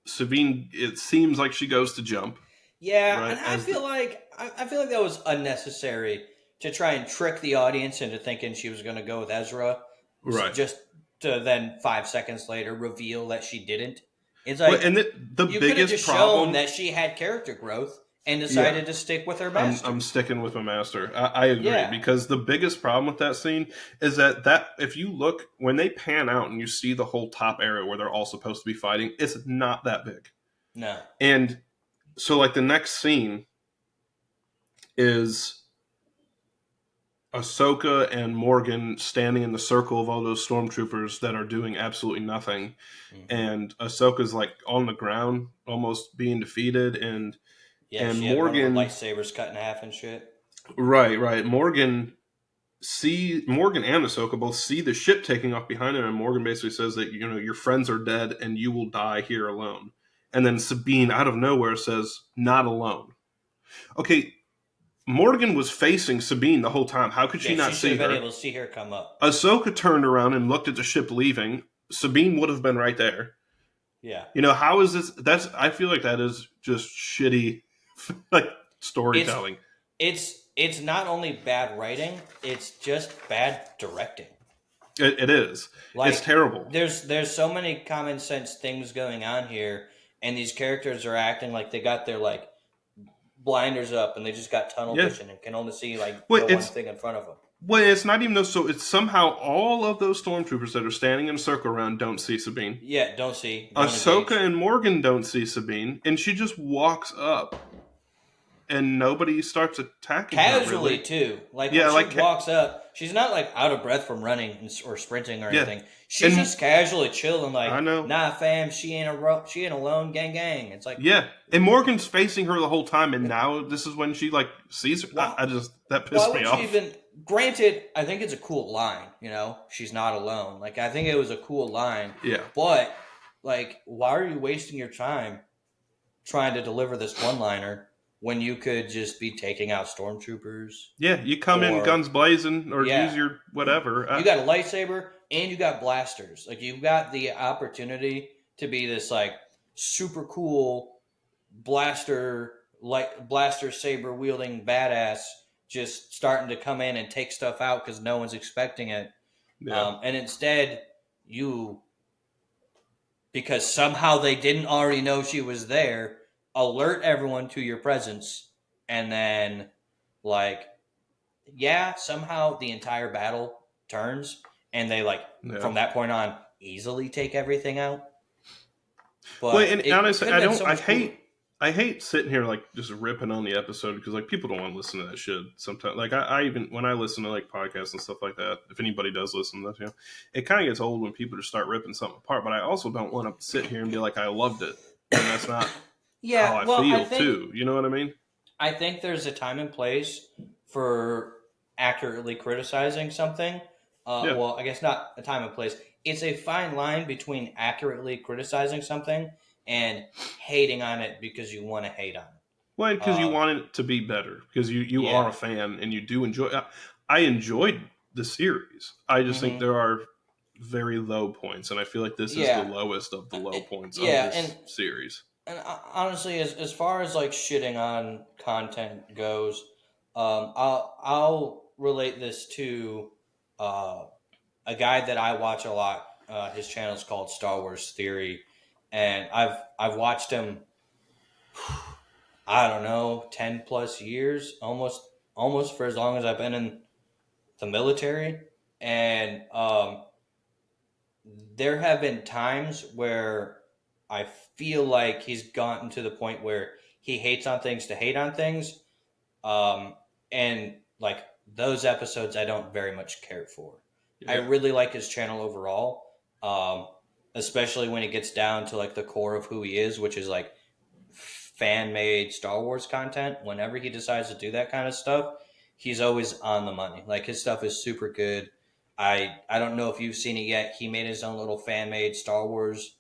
Sabine, it seems like she goes to jump. Yeah, Right? and I feel like that was unnecessary to try and trick the audience into thinking she was going to go with Ezra, Right. just to then 5 seconds later reveal that she didn't. It's Well, like and the you could have biggest just shown problem. that she had character growth and Yeah. decided to stick with her I'm master. sticking with my master. I agree Yeah. because the biggest problem with that scene is that if you look when they pan out and you see the whole top area where they're all supposed to be fighting, it's not that big. No. And so like the next scene is Ahsoka and Morgan standing in the circle of all those stormtroopers that are doing absolutely nothing, Mm-hmm. and Ahsoka's like on the ground, almost being defeated, and Yeah, she had one of her lightsabers cut in half and shit. right. Morgan and Ahsoka both see the ship taking off behind them, and Morgan basically says that your friends are dead and you will die here alone. And then Sabine out of nowhere says, "Not alone." Okay, Morgan was facing Sabine the whole time. How could she not she see should have her? been able to see her come up. Ahsoka turned around and looked at the ship leaving. Sabine would have been right there. Yeah. How is this? I feel like that is just shitty, like storytelling. It's not only bad writing, it's just bad directing. It is. Like, it's terrible. There's so many common sense things going on here, and these characters are acting like they got their like blinders up and they just got tunnel vision and can only see like the one thing in front of them. Well, it's not even those. So it's somehow all of those stormtroopers that are standing in a circle around don't see Sabine. Yeah, don't see. Ahsoka and Morgan don't see Sabine, and she just walks up, and nobody starts attacking casually her, really. too. Like Yeah, when she walks up, she's not like out of breath from running or sprinting or anything. She's just casually chilling. Like, I know. Nah, fam, she ain't alone. Gang, gang. It's like, yeah, and Morgan's facing her the whole time, and now this is when she like sees her. That pissed me off. Granted, I think it's a cool line. She's not alone. Like, I think it was a cool line. Yeah, but like, why are you wasting your time trying to deliver this one-liner when you could just be taking out stormtroopers? Yeah, you come in guns blazing or use your whatever. You got a lightsaber and you got blasters. Like, you've got the opportunity to be this like super cool blaster saber wielding badass, just starting to come in and take stuff out because no one's expecting it. Yeah. And instead, because somehow they didn't already know she was there, alert everyone to your presence, and then somehow the entire battle turns, and they from that point on easily take everything out. But honestly, I I hate sitting here like just ripping on the episode because like people don't want to listen to that shit sometimes. Like I even when I listen to like podcasts and stuff like that, if anybody does listen to this, it kind of gets old when people just start ripping something apart. But I also don't want to sit here and be like I loved it when that's not how Yeah, I well, feel too. You know what I mean? I think there's a time and place for accurately criticizing something. Yeah. Well, I guess not a time and place. It's a fine line between accurately criticizing something and hating on it because you want to hate on Well, it. because you want it to be better because you are a Yeah. fan and you do enjoy. I enjoyed the series. I just think Hmm. there are very low points, and I feel like this is the Yeah. lowest of the low points of Yeah, this series. and honestly, as far as like shitting on content goes, I'll relate this to uh, a guy that I watch a lot. His channel is called Star Wars Theory, and I've watched him. I don't know, 10 plus years, almost for as long as I've been in the military, and there have been times where I feel like he's gotten to the point where he hates on things to hate on things, um, and like those episodes I don't very much care for. I Yeah. really like his channel overall, um, especially when it gets down to like the core of who he is, which is like fan made Star Wars content. Whenever he decides to do that kind of stuff, he's always on the money. Like his stuff is super good. I don't know if you've seen it yet. He made his own little fan made Star Wars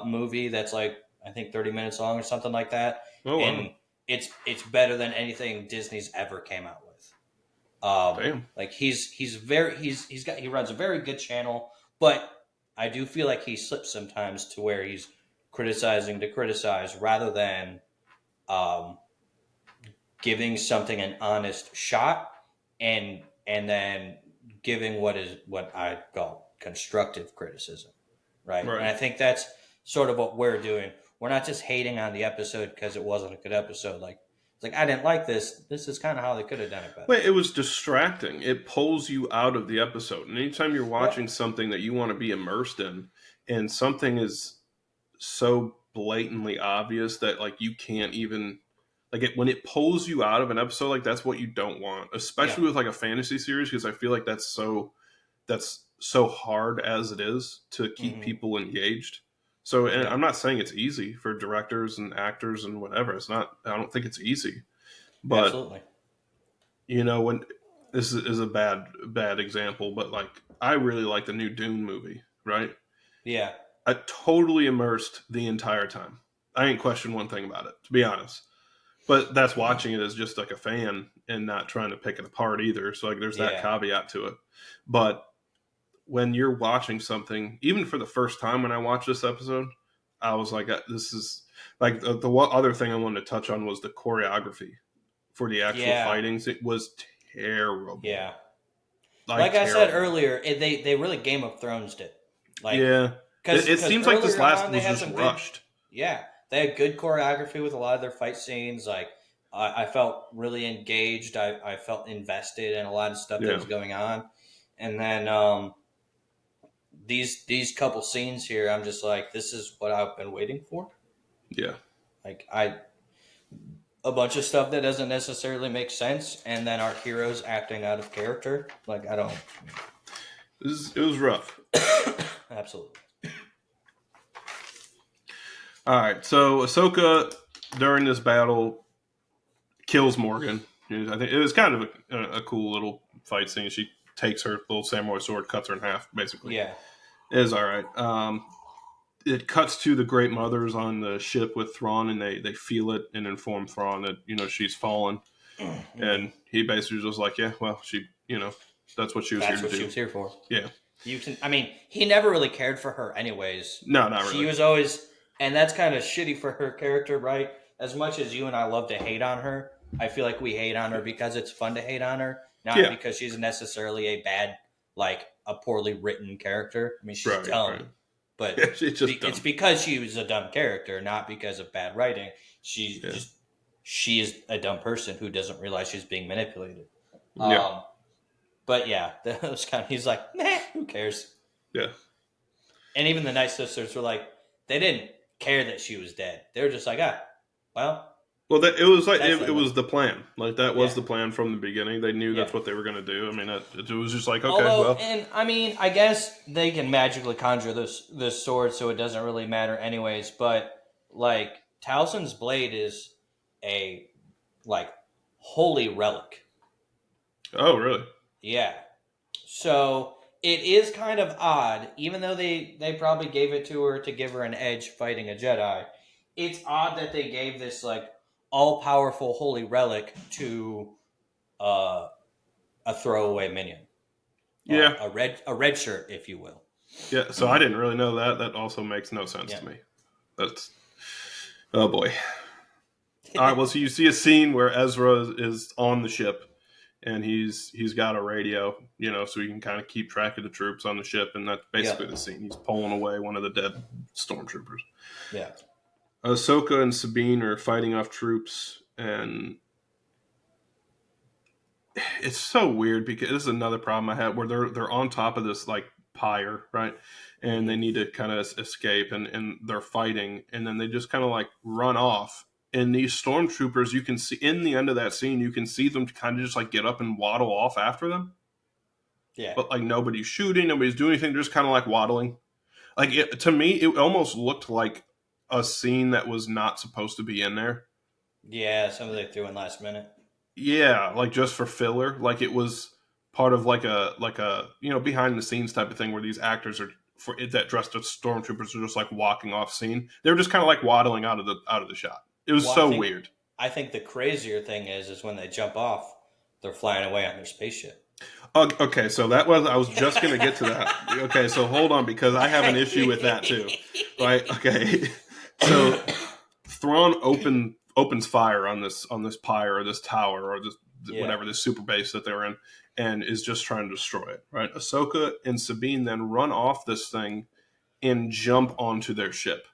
movie that's like I think 30 minutes long or something like that, Oh wow. and it's better than anything Disney's ever came out with. Damn. Like he runs a very good channel, but I do feel like he slips sometimes to where he's criticizing to criticize rather than um, giving something an honest shot and then giving what I call constructive criticism, right? And Right. I think that's sort of what we're doing. We're not just hating on the episode because it wasn't a good episode. Like it's like I didn't like this. This is kind of how they could have done it better. But it was distracting. It pulls you out of the episode. And anytime you're watching Yep. something that you want to be immersed in, and something is so blatantly obvious that like you can't even like it when it pulls you out of an episode like that's what you don't want, Yeah. especially with like a fantasy series because I feel like that's so hard as it is to keep Hmm. people engaged. So, and Yeah. I'm not saying it's easy for directors and actors and whatever. It's not. I don't think it's easy, but Absolutely. when this is a bad example, but like I really like the new Dune movie, right? Yeah. I totally immersed the entire time. I ain't questioned one thing about it, to be honest. But that's watching it as just like a fan and not trying to pick it apart either. So like there's that Yeah. caveat to it. But when you're watching something, even for the first time when I watched this episode, I was like, this is like the one other thing I wanted to touch on was the choreography for the actual Yeah. fightings. It was terrible, Yeah. like Like I said terrible. earlier, they really Game of Thrones did. Like Yeah, it because seems like this earlier last on they was had just some good. rushed. Yeah, they had good choreography with a lot of their fight scenes. Like I felt really engaged. I felt invested in a lot of stuff that Yeah, was going on, and then these couple scenes here, I'm just like, this is what I've been waiting for. yeah. Like a bunch of stuff that doesn't necessarily make sense, and then our heroes acting out of character. Like I don't It was rough. absolutely. All right, so Ahsoka during this battle kills Morgan. I think it was kind of a cool little fight scene. She takes her little samurai sword, cuts her in half, basically. Yeah. It is all right. It cuts to the Great Mothers on the ship with Thrawn, and they feel it and inform Thrawn that she's fallen, Mhm. and he basically was like, yeah, well, she, that's what she was here That's to what she do. was here for. Yeah, You can. I mean, he never really cared for her, anyways. no, not She really. was always, and that's kind of shitty for her character, right? As much as you and I love to hate on her, I feel like we hate on her because it's fun to hate on her, not Yeah, because she's necessarily a bad, like a poorly written character. I mean, she's right, right. dumb, Yeah, but she's just it's dumb. because she was a dumb character, not because of bad writing. Yeah, She is a dumb person who doesn't realize she's being manipulated. yeah, Um, but yeah, that was kind of. He's like, nah, who cares? yeah, And even the Night Sisters were like, they didn't care that she was dead. They were just like, ah. Well, Well, it was like it definitely. was the plan. Like that was Yeah. the plan from the beginning. They knew Yeah. that's what they were going to do. I mean, it was just like, okay, Although, well, and I mean, I guess they can magically conjure this sword, so it doesn't really matter, anyways. But like Towson's blade is a like holy relic. oh, really? Yeah. So it is kind of odd, even though they probably gave it to her to give her an edge fighting a Jedi. It's odd that they gave this like all powerful holy relic to uh, a throwaway minion, Yeah, a red shirt, if you will. yeah. So I didn't really know that. That also makes no sense Yeah. to me. That's oh boy. All right. Well, so you see a scene where Ezra is on the ship, and he's got a radio, so he can kind of keep track of the troops on the ship, and that's Yeah. basically the scene. He's pulling away one of the dead stormtroopers. Yeah. Ahsoka and Sabine are fighting off troops, and it's so weird because this is another problem I had where they're on top of this like pyre, right? And they Mm-hmm. need to kind of escape, and they're fighting, and then they just kind of like run off. And these stormtroopers, you can see in the end of that scene, you can see them kind of just like get up and waddle off after them. Yeah. But like nobody's shooting, nobody's doing anything, they're just kind of like waddling. Like to me, it almost looked like a scene that was not supposed to be in there. Yeah. Some of they threw in last minute. Yeah, like just for filler. Like it was part of like a behind the scenes type of thing where these actors are for it that dressed as stormtroopers are just like walking off scene. They're just kind of like waddling out of the shot. It was Well, so weird. I think the crazier thing is when they jump off, they're flying away on their spaceship. Okay, so I was just gonna get to that. Okay, so hold on because I have an issue with that too. Right? Okay, so Thrawn opens fire on this pyre or this tower or this Yeah. whatever this super base that they're in, and is just trying to destroy it. Right? Ahsoka and Sabine then run off this thing and jump onto their ship.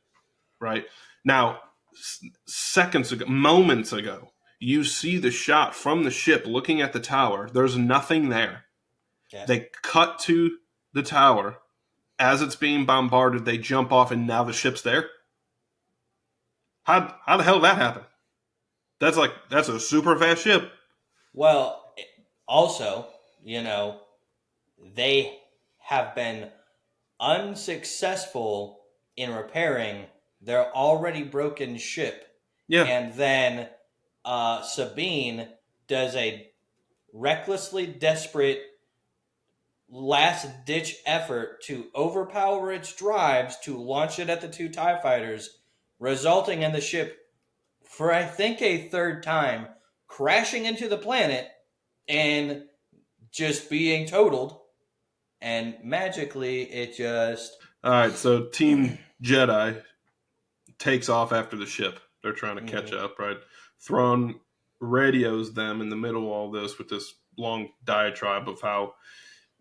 Right now, seconds ago, moments ago, you see the shot from the ship looking at the tower. There's nothing there. Yeah. They cut to the tower as it's being bombarded. They jump off, and now the ship's there. How the hell did that happen? That's a super fast ship. Well, also, you know, they have been unsuccessful in repairing their already broken ship. Yeah, And then Sabine does a recklessly desperate last ditch effort to overpower its drives to launch it at the two TIE fighters, resulting in the ship, for I think a third time, crashing into the planet and just being totaled. And magically, it just. all right, so Team Jedi takes off after the ship. They're trying to catch Mhm. up, right? Thrawn radios them in the middle of all this with this long diatribe of how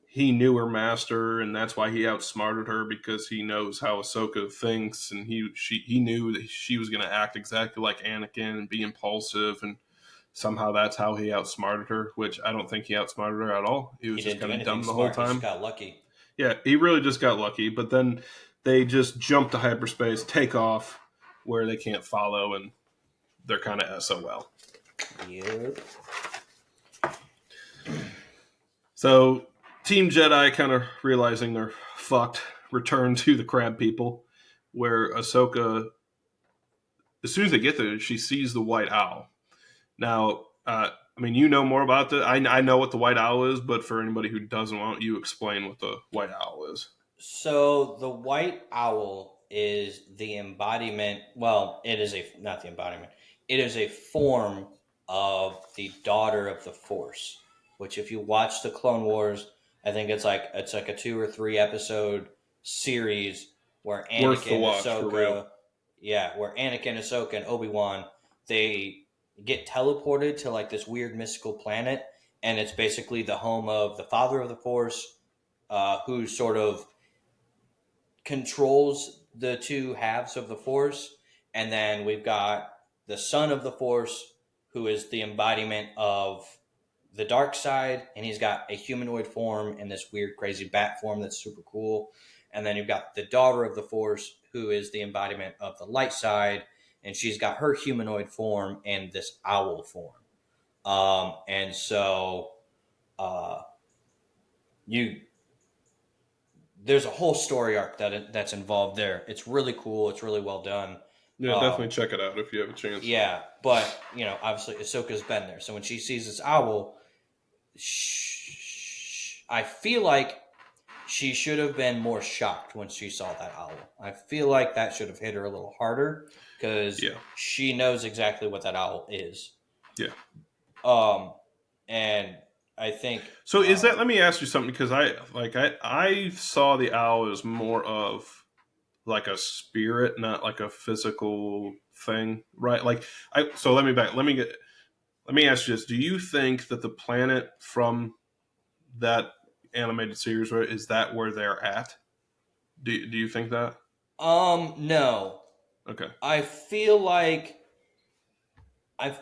he knew her master, and that's why he outsmarted her because he knows how Ahsoka thinks, and he knew that she was going to act exactly like Anakin and be impulsive, and somehow that's how he outsmarted her. Which I don't think he outsmarted her at all. He He was just didn't do kind of anything dumb the whole smart. He just time. got lucky. Yeah, he really just got lucky. But then they just jump to hyperspace, take off where they can't follow, and they're kind of SOL. Yep. So Team Jedi, kind of realizing they're fucked, return to the Crab People, where Ahsoka, as soon as they get there, she sees the White Owl. Now, I mean, you know more about that. I know what the White Owl is, but for anybody who doesn't, why don't you explain what the White Owl is? So the white owl is the embodiment. Well, it is a not the embodiment. It is a form of the daughter of the Force. Which, if you watch the Clone Wars, I think it's like a 2 or 3 episode series where Worth the Anakin, watch, for real. Ahsoka, yeah, where Anakin, Ahsoka, and Obi-Wan, they get teleported to like this weird mystical planet, and it's basically the home of the father of the Force, who sort of controls the two halves of the Force, and then we've got the son of the Force, who is the embodiment of the dark side, and he's got a humanoid form in this weird, crazy bat form that's super cool. And then you've got the daughter of the Force, who is the embodiment of the light side, and she's got her humanoid form and this owl form. And so uh, you there's a whole story arc that's involved there. It's really cool. It's really well done. Yeah, definitely check it out if you have a chance. Yeah, but obviously Ahsoka's been there. So when she sees this owl, I feel like she should have been more shocked when she saw that owl. I feel like that should have hit her a little harder because she knows exactly what that owl is. Yeah. And I think so. Is that? Let me ask you something because I saw the owl as more of like a spirit, not like a physical thing, right? So let me ask you this: do you think that the planet from that animated series is that where they're at? Do you think that? No. Okay. I feel like I've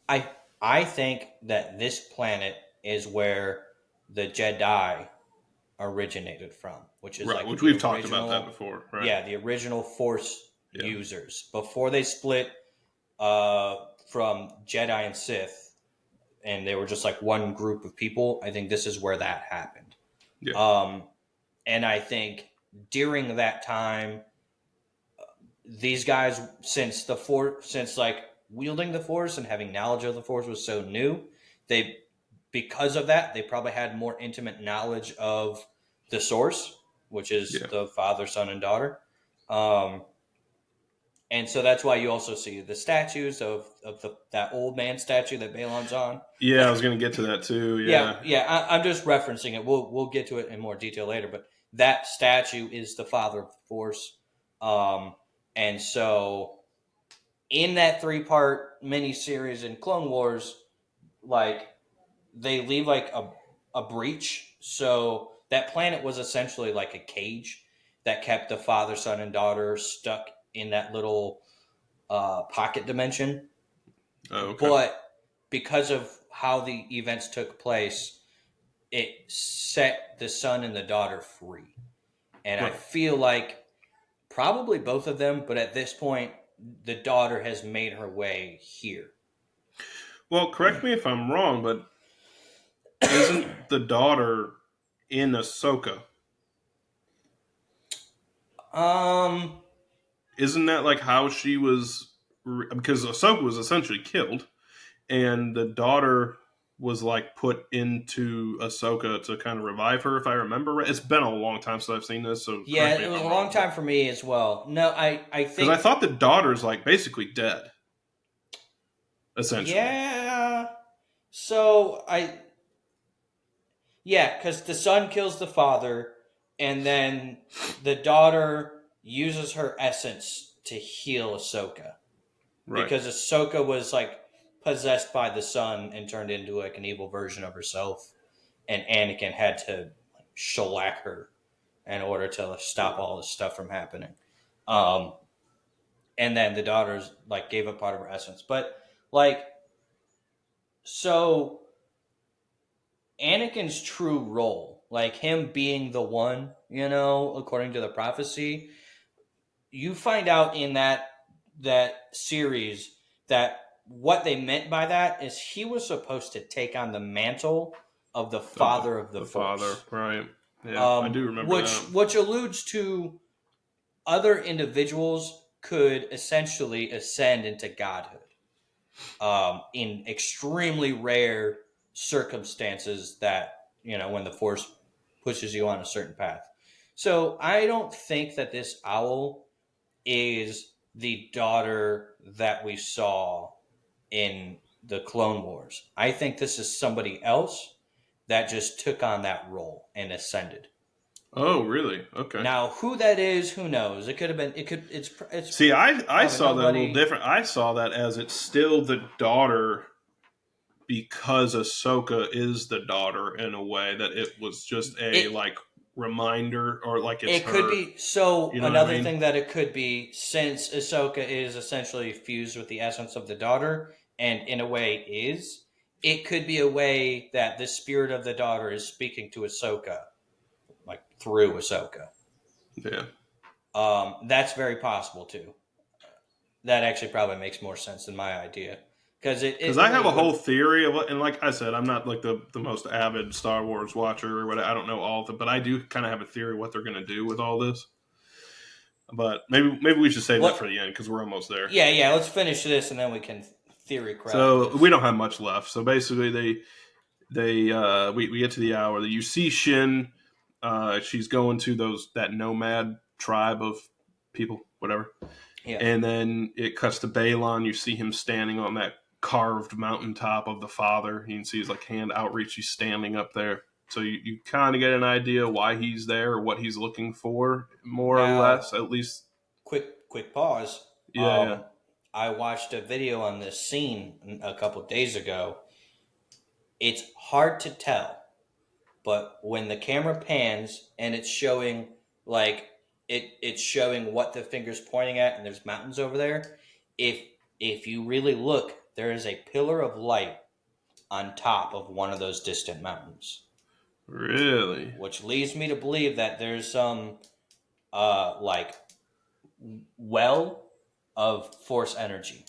I I think that this planet is where the Jedi originated from, which is right, like which the we've talked about that original, before, right? yeah, the original Force Yeah. users before they split from Jedi and Sith, and they were just like one group of people. I think this is where that happened. Yeah. And I think during that time, these guys, since like wielding the Force and having knowledge of the Force was so new, they because of that they probably had more intimate knowledge of the Source, which is the Father, Son, and Daughter. And so that's why you also see the statues of that old man statue that Balon's on. Yeah, I was going to get to that too. Yeah. I'm just referencing it. We'll get to it in more detail later. But that statue is the Father of the Force, and so in that 3-part miniseries in Clone Wars, like they leave like a breach. So that planet was essentially like a cage that kept the father, son, and daughter stuck in that little pocket dimension. Oh, okay. But because of how the events took place, it set the son and the daughter free. And I feel like probably both of them, but at this point, the daughter has made her way here. Well, correct me if I'm wrong, but isn't the daughter in Ahsoka? Isn't that like how she was? Because Ahsoka was essentially killed, and the daughter was like put into Ahsoka to kind of revive her, if I remember right. It's been a long time since I've seen this, so yeah, it was a long time for me as well. No, I think because I thought the daughter's like basically dead, essentially. Yeah. So because the son kills the father, and then the daughter uses her essence to heal Ahsoka. Right. Because Ahsoka was like possessed by the son and turned into like an evil version of herself, and Anakin had to shellac her in order to stop all this stuff from happening. And then the daughters like gave up part of her essence, but like so Anakin's true role, like him being the one, according to the prophecy, you find out in that series that what they meant by that is he was supposed to take on the mantle of the father of the Force. Father, right? Yeah, I do remember that. Which alludes to other individuals could essentially ascend into godhood in extremely rare circumstances that, when the Force pushes you on a certain path. So I don't think that this owl is the daughter that we saw in the Clone Wars. I think this is somebody else that just took on that role and ascended. Oh, really? Okay. Now, who that is, who knows? It could have been. It's. See, I saw that a little different. I saw that as it's still the daughter because Ahsoka is the daughter in a way that it was just a reminder or like it's it could her, be. So you know another thing that it could be, since Ahsoka is essentially fused with the essence of the daughter, and in a way is, it could be a way that the spirit of the daughter is speaking to Ahsoka, like through Ahsoka. Yeah. That's very possible too. That actually probably makes more sense than my idea because Because it I have really a whole would. theory of what, and like I said, I'm not like the most avid Star Wars watcher or what. I don't know all of it, but I do kind of have a theory of what they're going to do with all this. But maybe we should save that for What? the end because we're almost there. Yeah, yeah. Let's finish this and then we can theory craft So we this. don't have much left. So basically, we get to the hour that you see Shin. She's going to that nomad tribe of people, whatever. Yeah. And then it cuts to Balon. You see him standing on that carved mountaintop of the father. You can see his like hand outreach. He's standing up there. So you kind of get an idea why he's there or what he's looking for, more or Now, less, at least. quick pause. Yeah, yeah. I watched a video on this scene a couple days ago. It's hard to tell, but when the camera pans and it's showing like it's showing what the finger's pointing at, and there's mountains over there. If if you really look, there is a pillar of light on top of one of those distant mountains, Really which leads me to believe that there's some like well of force energy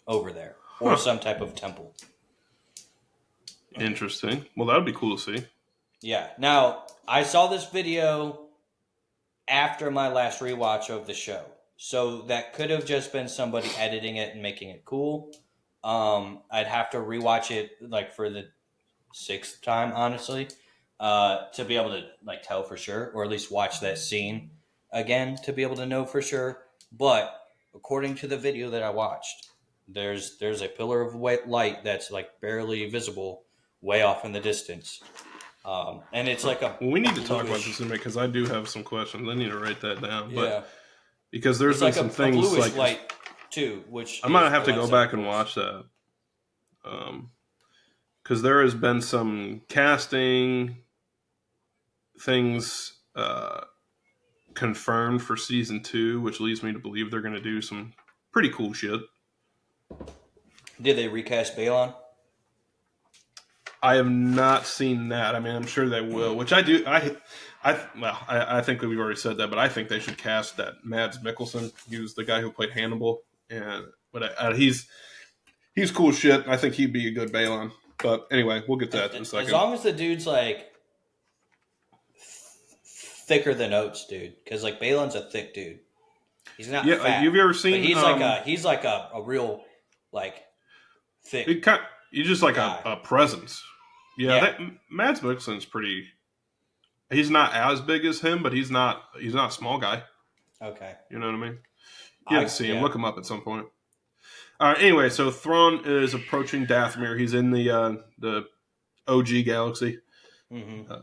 over there, or huh? some type of temple. Interesting. Well, that would be cool to see. Yeah. Now I saw this video after my last rewatch of the show, so that could have just been somebody editing it and making it cool. I'd have to rewatch it like for the sixth time, honestly, to be able to like tell for sure, or at least watch that scene again to be able to know for sure. But according to the video that I watched, there's a pillar of white light that's like barely visible, way off in the distance, and it's Huh. like a Well, we need to talk about this bluish. in a minute because I do have some questions. I need to write that down. But Yeah, because there's it's been like some a things bluish like light too, which I might is have what to go lends it a back and force. watch that. Because there has been some casting things confirmed for season 2, which leads me to believe they're going to do some pretty cool shit. Did they recast Balon? I have not seen that. I mean, I'm sure they will, which I do. I think that we've already said that, but I think they should cast that Mads Mikkelsen. He was the guy who played Hannibal, and he's cool shit. I think he'd be a good Balon. But anyway, we'll get to that in a As second. long as the dude's like thicker than oats, dude. Because like Balon's a thick dude. He's not Yeah, have fat, you ever but seen he's like a real like thick it kind you just like guy. a presence. Yeah, Yeah. that Mads Mikkelsen's pretty. He's not as big as him, but he's not a small guy. Okay. You know what I mean? You have to see him. Yeah. Look him up at some point. All right. Anyway, so Thrawn is approaching Dathomir. He's in the OG galaxy, Mm-hmm.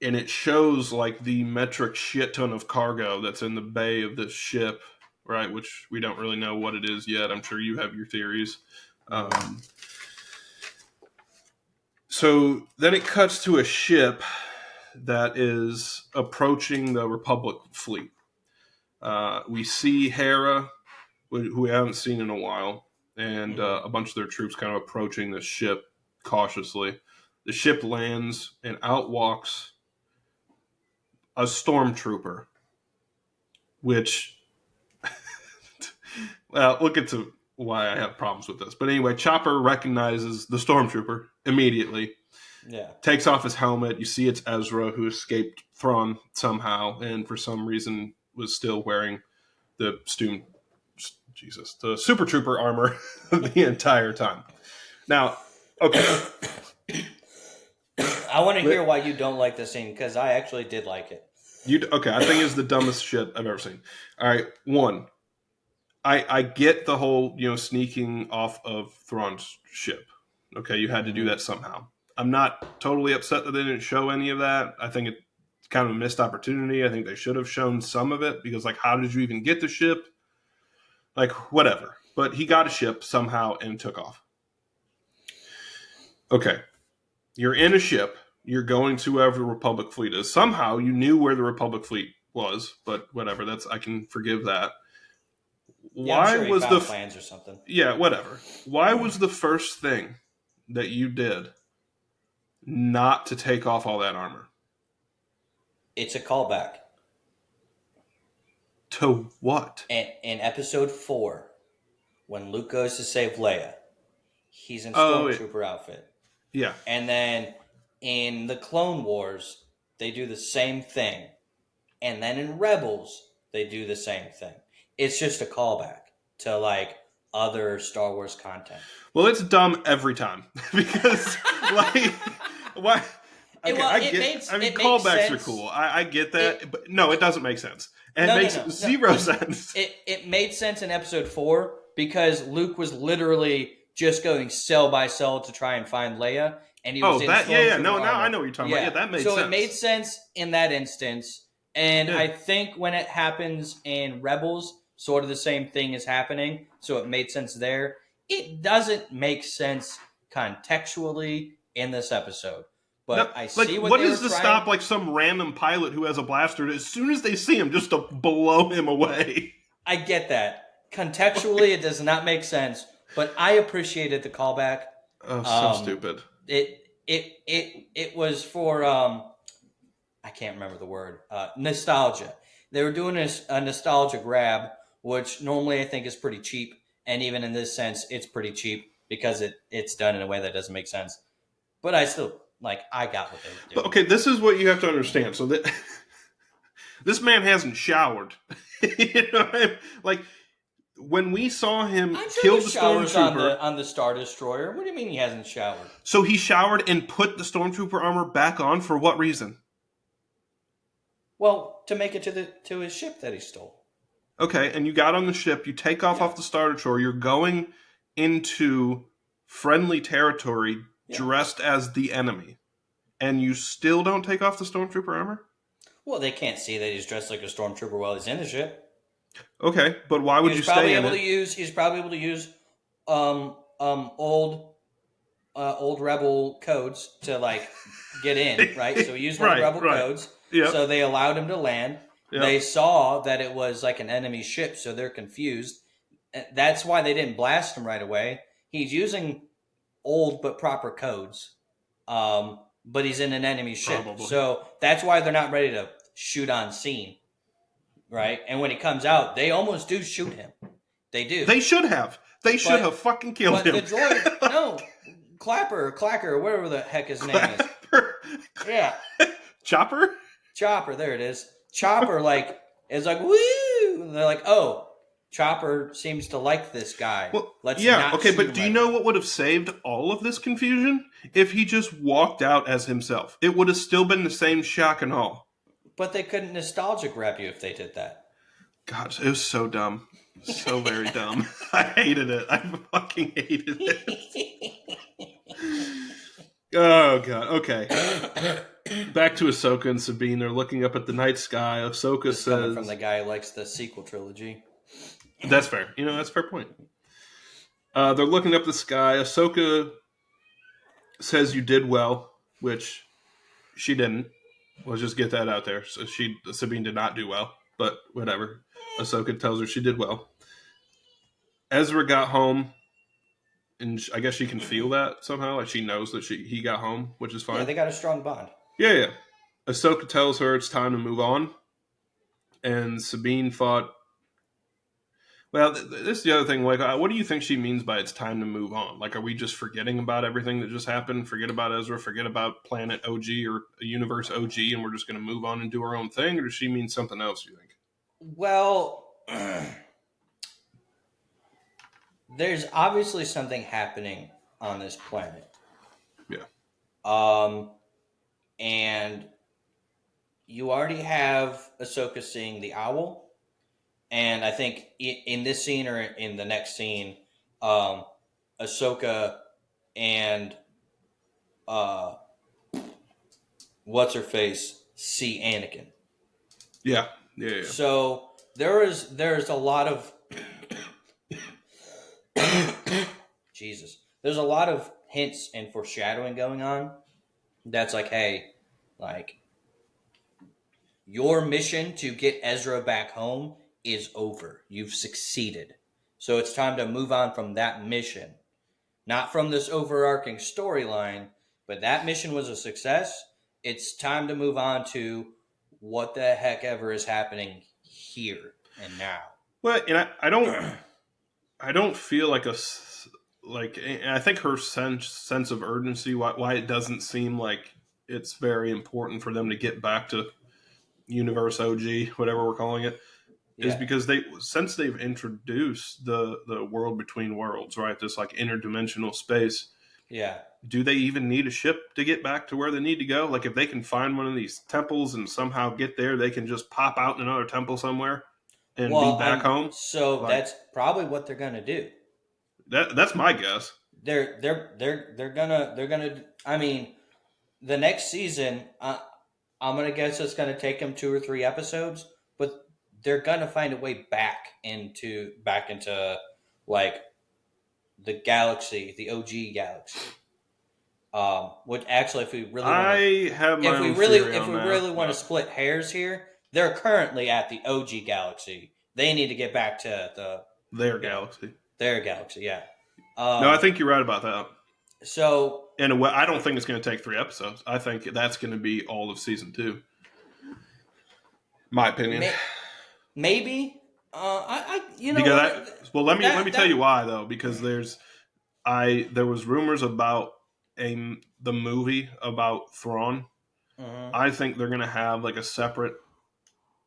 and it shows like the metric shit ton of cargo that's in the bay of this ship, right? Which we don't really know what it is yet. I'm sure you have your theories. Mm-hmm. So then it cuts to a ship that is approaching the Republic fleet. We see Hera, who we haven't seen in a while, and Mm-hmm. a bunch of their troops kind of approaching the ship cautiously. The ship lands, and out walks a stormtrooper, which, well, we'll get to why I have problems with this. But anyway, Chopper recognizes the stormtrooper immediately, Yeah. takes off his helmet. You see it's Ezra, who escaped Thrawn somehow, and for some reason was still wearing the the Super Trooper armor the entire time. Now, okay, I want to hear why you don't like the scene because I actually did like it. okay. I think it's the dumbest shit I've ever seen. All right, one, I get the whole sneaking off of Thrawn's ship. Okay, you had to do Mm-hmm. that somehow. I'm not totally upset that they didn't show any of that. I think it's kind of a missed opportunity. I think they should have shown some of it because, like, how did you even get the ship? Like, whatever. But he got a ship somehow and took off. Okay, you're in a ship. You're going to wherever the Republic fleet is. Somehow you knew where the Republic fleet was, but whatever. I can forgive that. Yeah, I'm Why sure he was found plans or something. yeah, whatever. Why was the first thing that you did not to take off all that armor? It's a callback. To what? In episode 4, when Luke goes to save Leia, he's in Oh, Stormtrooper outfit. yeah. And then in the Clone Wars, they do the same thing. And then in Rebels, they do the same thing. It's just a callback to like other Star Wars content. Well, it's dumb every time because like why? Okay, callbacks are cool. I get that, but no, it doesn't make sense. And it makes zero sense. It made sense in episode 4 because Luke was literally just going cell by cell to try and find Leia, and he was no, now I know what you're talking about. Yeah, that made sense. So it made sense in that instance, and I think when it happens in Rebels, sort of the same thing is happening, so it made sense there. It doesn't make sense contextually in this episode. But I see what is to stop like some random pilot who has a blaster as soon as they see him just to blow him away? I get that. Contextually, it does not make sense, but I appreciated the callback. Oh, so stupid. It was for I can't remember the word. Nostalgia. They were doing a nostalgia grab, which normally I think is pretty cheap, and even in this sense, it's pretty cheap because it's done in a way that doesn't make sense. But I still I got what they were doing. But, okay, this is what you have to understand. So that this man hasn't showered. You know what I mean? Like when we saw him kill the stormtrooper on the Star Destroyer. What do you mean he hasn't showered? So he showered and put the stormtrooper armor back on for what reason? Well, to make it to his ship that he stole. Okay, and you got on the ship. You take off the Star Destroyer. You're going into friendly territory. Dressed as the enemy, and you still don't take off the stormtrooper armor? Well, they can't see that he's dressed like a stormtrooper while he's in the ship. Okay, but why would you stay in it? He's probably able to use old rebel codes to get in, right? So he used one of the rebel codes. Yep. So they allowed him to land. Yep. They saw that it was like an enemy ship, so they're confused. That's why they didn't blast him right away. He's using old but proper codes, but he's in an enemy ship. Probably. So that's why they're not ready to shoot on scene, right? And when he comes out, they almost do shoot him. They do. They should have. They should have fucking killed him. But the droid, no, Clacker, whatever the heck his name is. Yeah. Chopper, there it is. Chopper, is like, woo! And they're like, oh, Chopper seems to like this guy. Well, but do you know what would have saved all of this confusion? If he just walked out as himself. It would have still been the same shock and awe. But they couldn't nostalgia grab you if they did that. God, it was so dumb. So very dumb. I hated it. I fucking hated it. Oh, God. Okay. Back to Ahsoka and Sabine. They're looking up at the night sky. Ahsoka says... Coming from the guy who likes the sequel trilogy. That's fair. That's a fair point. They're looking up the sky. Ahsoka says you did well, which she didn't. Let's just get that out there. So Sabine did not do well, but whatever. Ahsoka tells her she did well. Ezra got home, and I guess she can feel that somehow. Like she knows that he got home, which is fine. Yeah, they got a strong bond. Yeah. Ahsoka tells her it's time to move on, and Sabine thought, well, this is the other thing. What do you think she means by it's time to move on? Are we just forgetting about everything that just happened? Forget about Ezra, forget about Planet OG or Universe OG, and we're just going to move on and do our own thing? Or does she mean something else, you think? Well, there's obviously something happening on this planet. Yeah. And you already have Ahsoka seeing the owl. And I think in this scene or in the next scene, Ahsoka and what's-her-face see Anakin. Yeah. So there's a lot of Jesus. There's a lot of hints and foreshadowing going on. That's hey, your mission to get Ezra back home is over. You've succeeded. So it's time to move on from that mission. Not from this overarching storyline, but that mission was a success. It's time to move on to what the heck ever is happening here. and now. Well, and I don't feel like like, and I think her sense of urgency, why it doesn't seem like it's very important for them to get back to Universe OG, whatever we're calling it, is Yeah, because since they've introduced the world between worlds, right? This like interdimensional space. yeah. Do they even need a ship to get back to where they need to go? Like if they can find one of these temples and somehow get there, they can just pop out in another temple somewhere and be Well, back home. so Like that's probably what they're gonna do. that's my guess. They're gonna. I mean, the next season, I'm gonna guess it's gonna take them 2 or 3 episodes, but they're gonna find a way back into like the galaxy, the OG galaxy. Which actually, if we really want to, I have my own theory if on we that, really want to but split hairs here, they're currently at the OG galaxy. They need to get back to their you know galaxy. their galaxy. Yeah. No, I Um. think you're right about that. So In a way, I don't think it's going to take 3 episodes. I think that's going to be all of season 2. My opinion. maybe. You know Because what? well, let me tell you That. why though. Because there was rumors about the movie about Thrawn. Mhm. I think they're going to have like a separate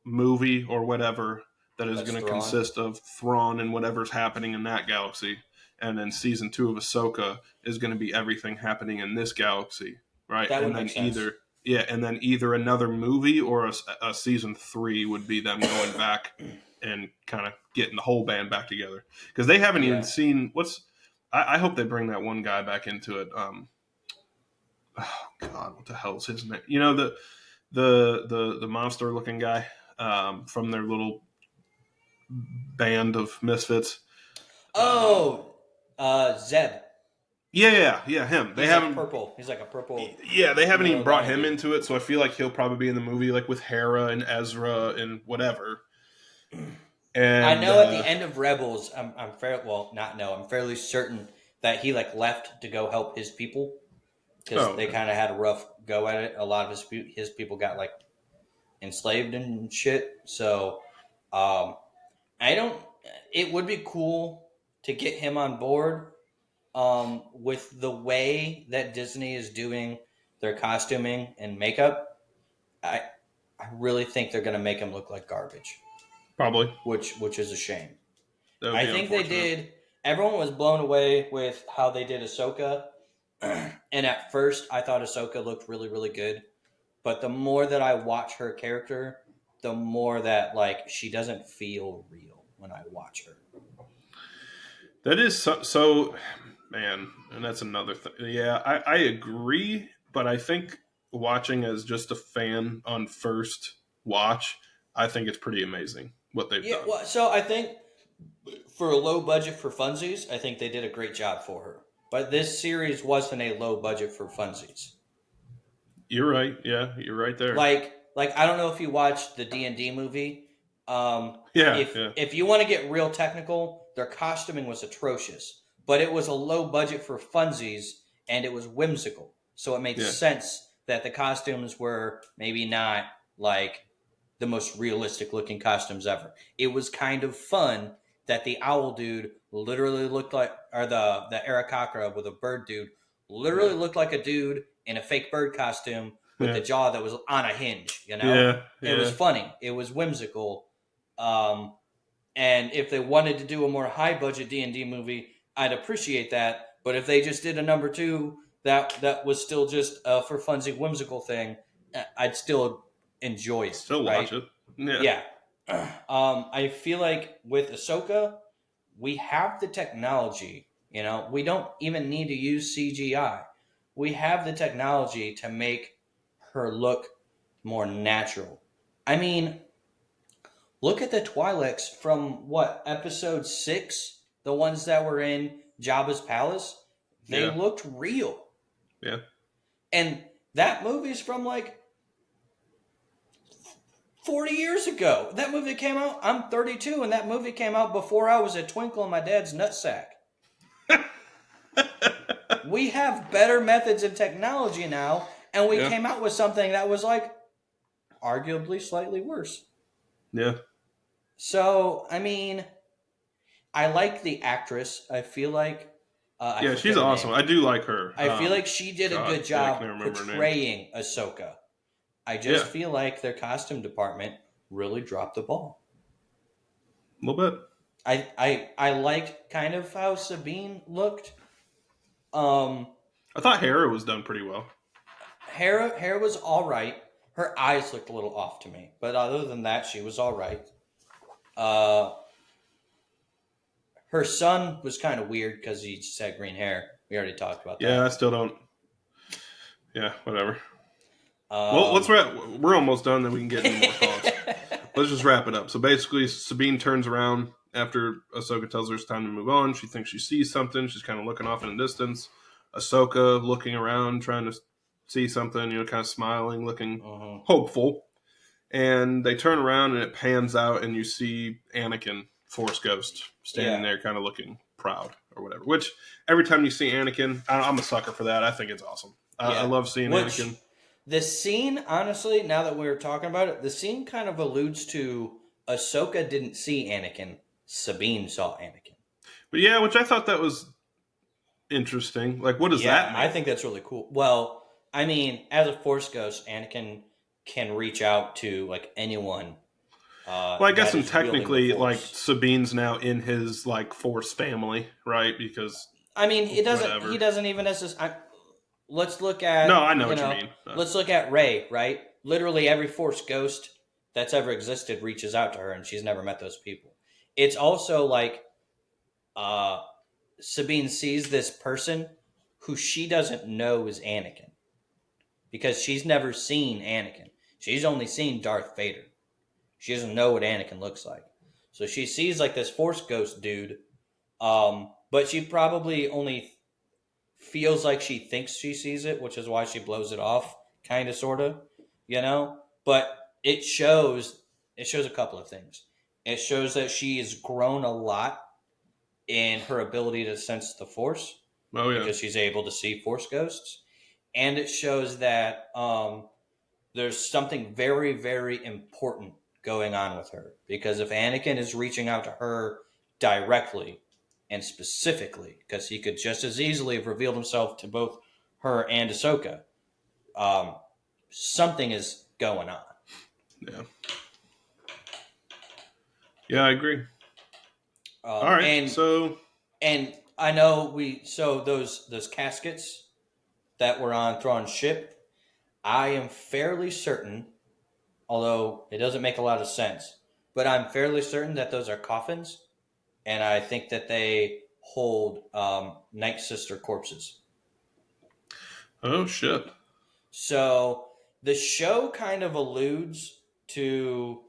movie or whatever that is That's going to Thrawn. consist of Thrawn and whatever's happening in that galaxy. And then season 2 of Ahsoka is going to be everything happening in this galaxy, right? That would And make then sense. either another movie or a season 3 would be them going back and kind of getting the whole band back together because they haven't even Yeah. seen what's. I hope they bring that one guy back into it. Oh God, what the hell is his name? You know the monster looking guy from their little band of misfits. Um, Oh, Zeb. yeah, him. They He's like haven't. purple. He's like a purple Yeah, they haven't even brought Mandalorian him dude. into it, so I feel like he'll probably be in the movie, like with Hera and Ezra and whatever. I And know at the end of Rebels, I'm fair. Well, not no. I'm fairly certain that he like left to go help his people oh, because they okay. kind of had a rough go at it. A lot of his people got like enslaved and shit. So, um, I don't. It would be cool to get him on board. With the way that Disney is doing their costuming and makeup, I I really think they're going to make him look like garbage, Probably which is a shame. that would I be think they unfortunate. did. Everyone was blown away with how they did Ahsoka, and at first I thought Ahsoka looked really really good. But the more that I watch her character, the more that like she doesn't feel real when I watch her. That is so, man, and that's another thing. Yeah, I agree, but I think watching as just a fan on first watch, I think it's pretty amazing what they've Yeah, done. well, so I think for a low budget for funsies, I think they did a great job for her. But this series wasn't a low budget for funsies. You're right. Yeah, you're right there. Like I don't know if you watched the D&D movie. Yeah, If yeah, you want to get real technical, their costuming was atrocious, but it was a low budget for funsies and it was whimsical. So it made yeah, sense that the costumes were maybe not like the most realistic looking costumes ever. It was kind of fun that the owl dude literally looked like, or the Arakakra with a bird dude literally yeah, looked like a dude in a fake bird costume with the yeah, jaw that was on a hinge. You know, yeah, it was yeah. funny. It was whimsical. Um, and if they wanted to do a more high budget D&D movie, I'd appreciate that. But if they just did a number two that was still just a for funsy whimsical thing, I'd still enjoy it. Still watch Right? it. Yeah, Yeah. I feel like with Ahsoka, we have the technology. You know, we don't even need to use CGI. We have the technology to make her look more natural. I mean, look at the Twi'leks from what episode 6, the ones that were in Jabba's palace. They yeah, looked real, yeah. and that movie's from like 40 years ago. That movie came out. I'm 32, and that movie came out before I was a twinkle in my dad's nutsack. We have better methods and technology now, and we Yeah, came out with something that was like arguably slightly worse. yeah. So, I mean, I like the actress. I feel like I Yeah, she's forget her awesome. name. I do like her. I feel like she did a God, good yeah, I can't job remember her name. portraying Ahsoka. I just Yeah, feel like their costume department really dropped the ball. a little bit. I liked kind of how Sabine looked. Um, I thought Hera was done pretty well. Hera was all right. Her eyes looked a little off to me, but other than that, she was all right. Uh, her son was kind of weird because he just had green hair. We already talked about Yeah, I that. still don't. Yeah, whatever. Well, let's Um, wrap. We're almost done. Then we can get into more thoughts. Let's just wrap it up. So basically, Sabine turns around after Ahsoka tells her it's time to move on. She thinks she sees something. She's kind of looking off in the distance. Ahsoka looking around, trying to see something. Kind of smiling, looking mhm. hopeful. And they turn around and it pans out, and you see Anakin, Force Ghost, standing Yeah. there, kind of looking proud or whatever. Which every time you see Anakin, I'm a sucker for that. I think it's awesome. I Yeah. love seeing Which Anakin. the scene, honestly, now that we're talking about it, the scene kind of alludes to Ahsoka didn't see Anakin. Sabine saw Anakin. But yeah, which I thought that was interesting. Like, what does Yeah, that I mean? think that's really cool. Well, I mean, as a Force ghost, Anakin can reach out to like anyone Well, I guess, that and is wielding the technically, like Force. Sabine's now in his like Force family, right? Because I mean, he doesn't. He whatever. doesn't even necessarily. Let's look No, at I know what you mean. let's look at Rey. Right, literally every Force ghost that's ever existed reaches out to her, and she's never met those people. It's also like uh, Sabine sees this person who she doesn't know is Anakin because she's never seen Anakin. She's only seen Darth Vader. She doesn't know what Anakin looks like. So she sees like this Force ghost dude, but she probably only feels like she thinks she sees it, which is why she blows it off, kind of, sort of, you know. But it shows a couple of things. It shows that she has grown a lot in her ability to sense the Force Oh yeah, because she's able to see Force ghosts, and it shows that there's something very, very important going on with her. Because if Anakin is reaching out to her directly and specifically, because he could just as easily have revealed himself to both her and Ahsoka, um, something is going on. yeah, yeah. I agree. All Um, right, and so and I know those caskets that were on Thrawn's ship. I am fairly certain, although it doesn't make a lot of sense, but I'm fairly certain that those are coffins, and I think that they hold Night Sister corpses. oh shit. So the show kind of alludes to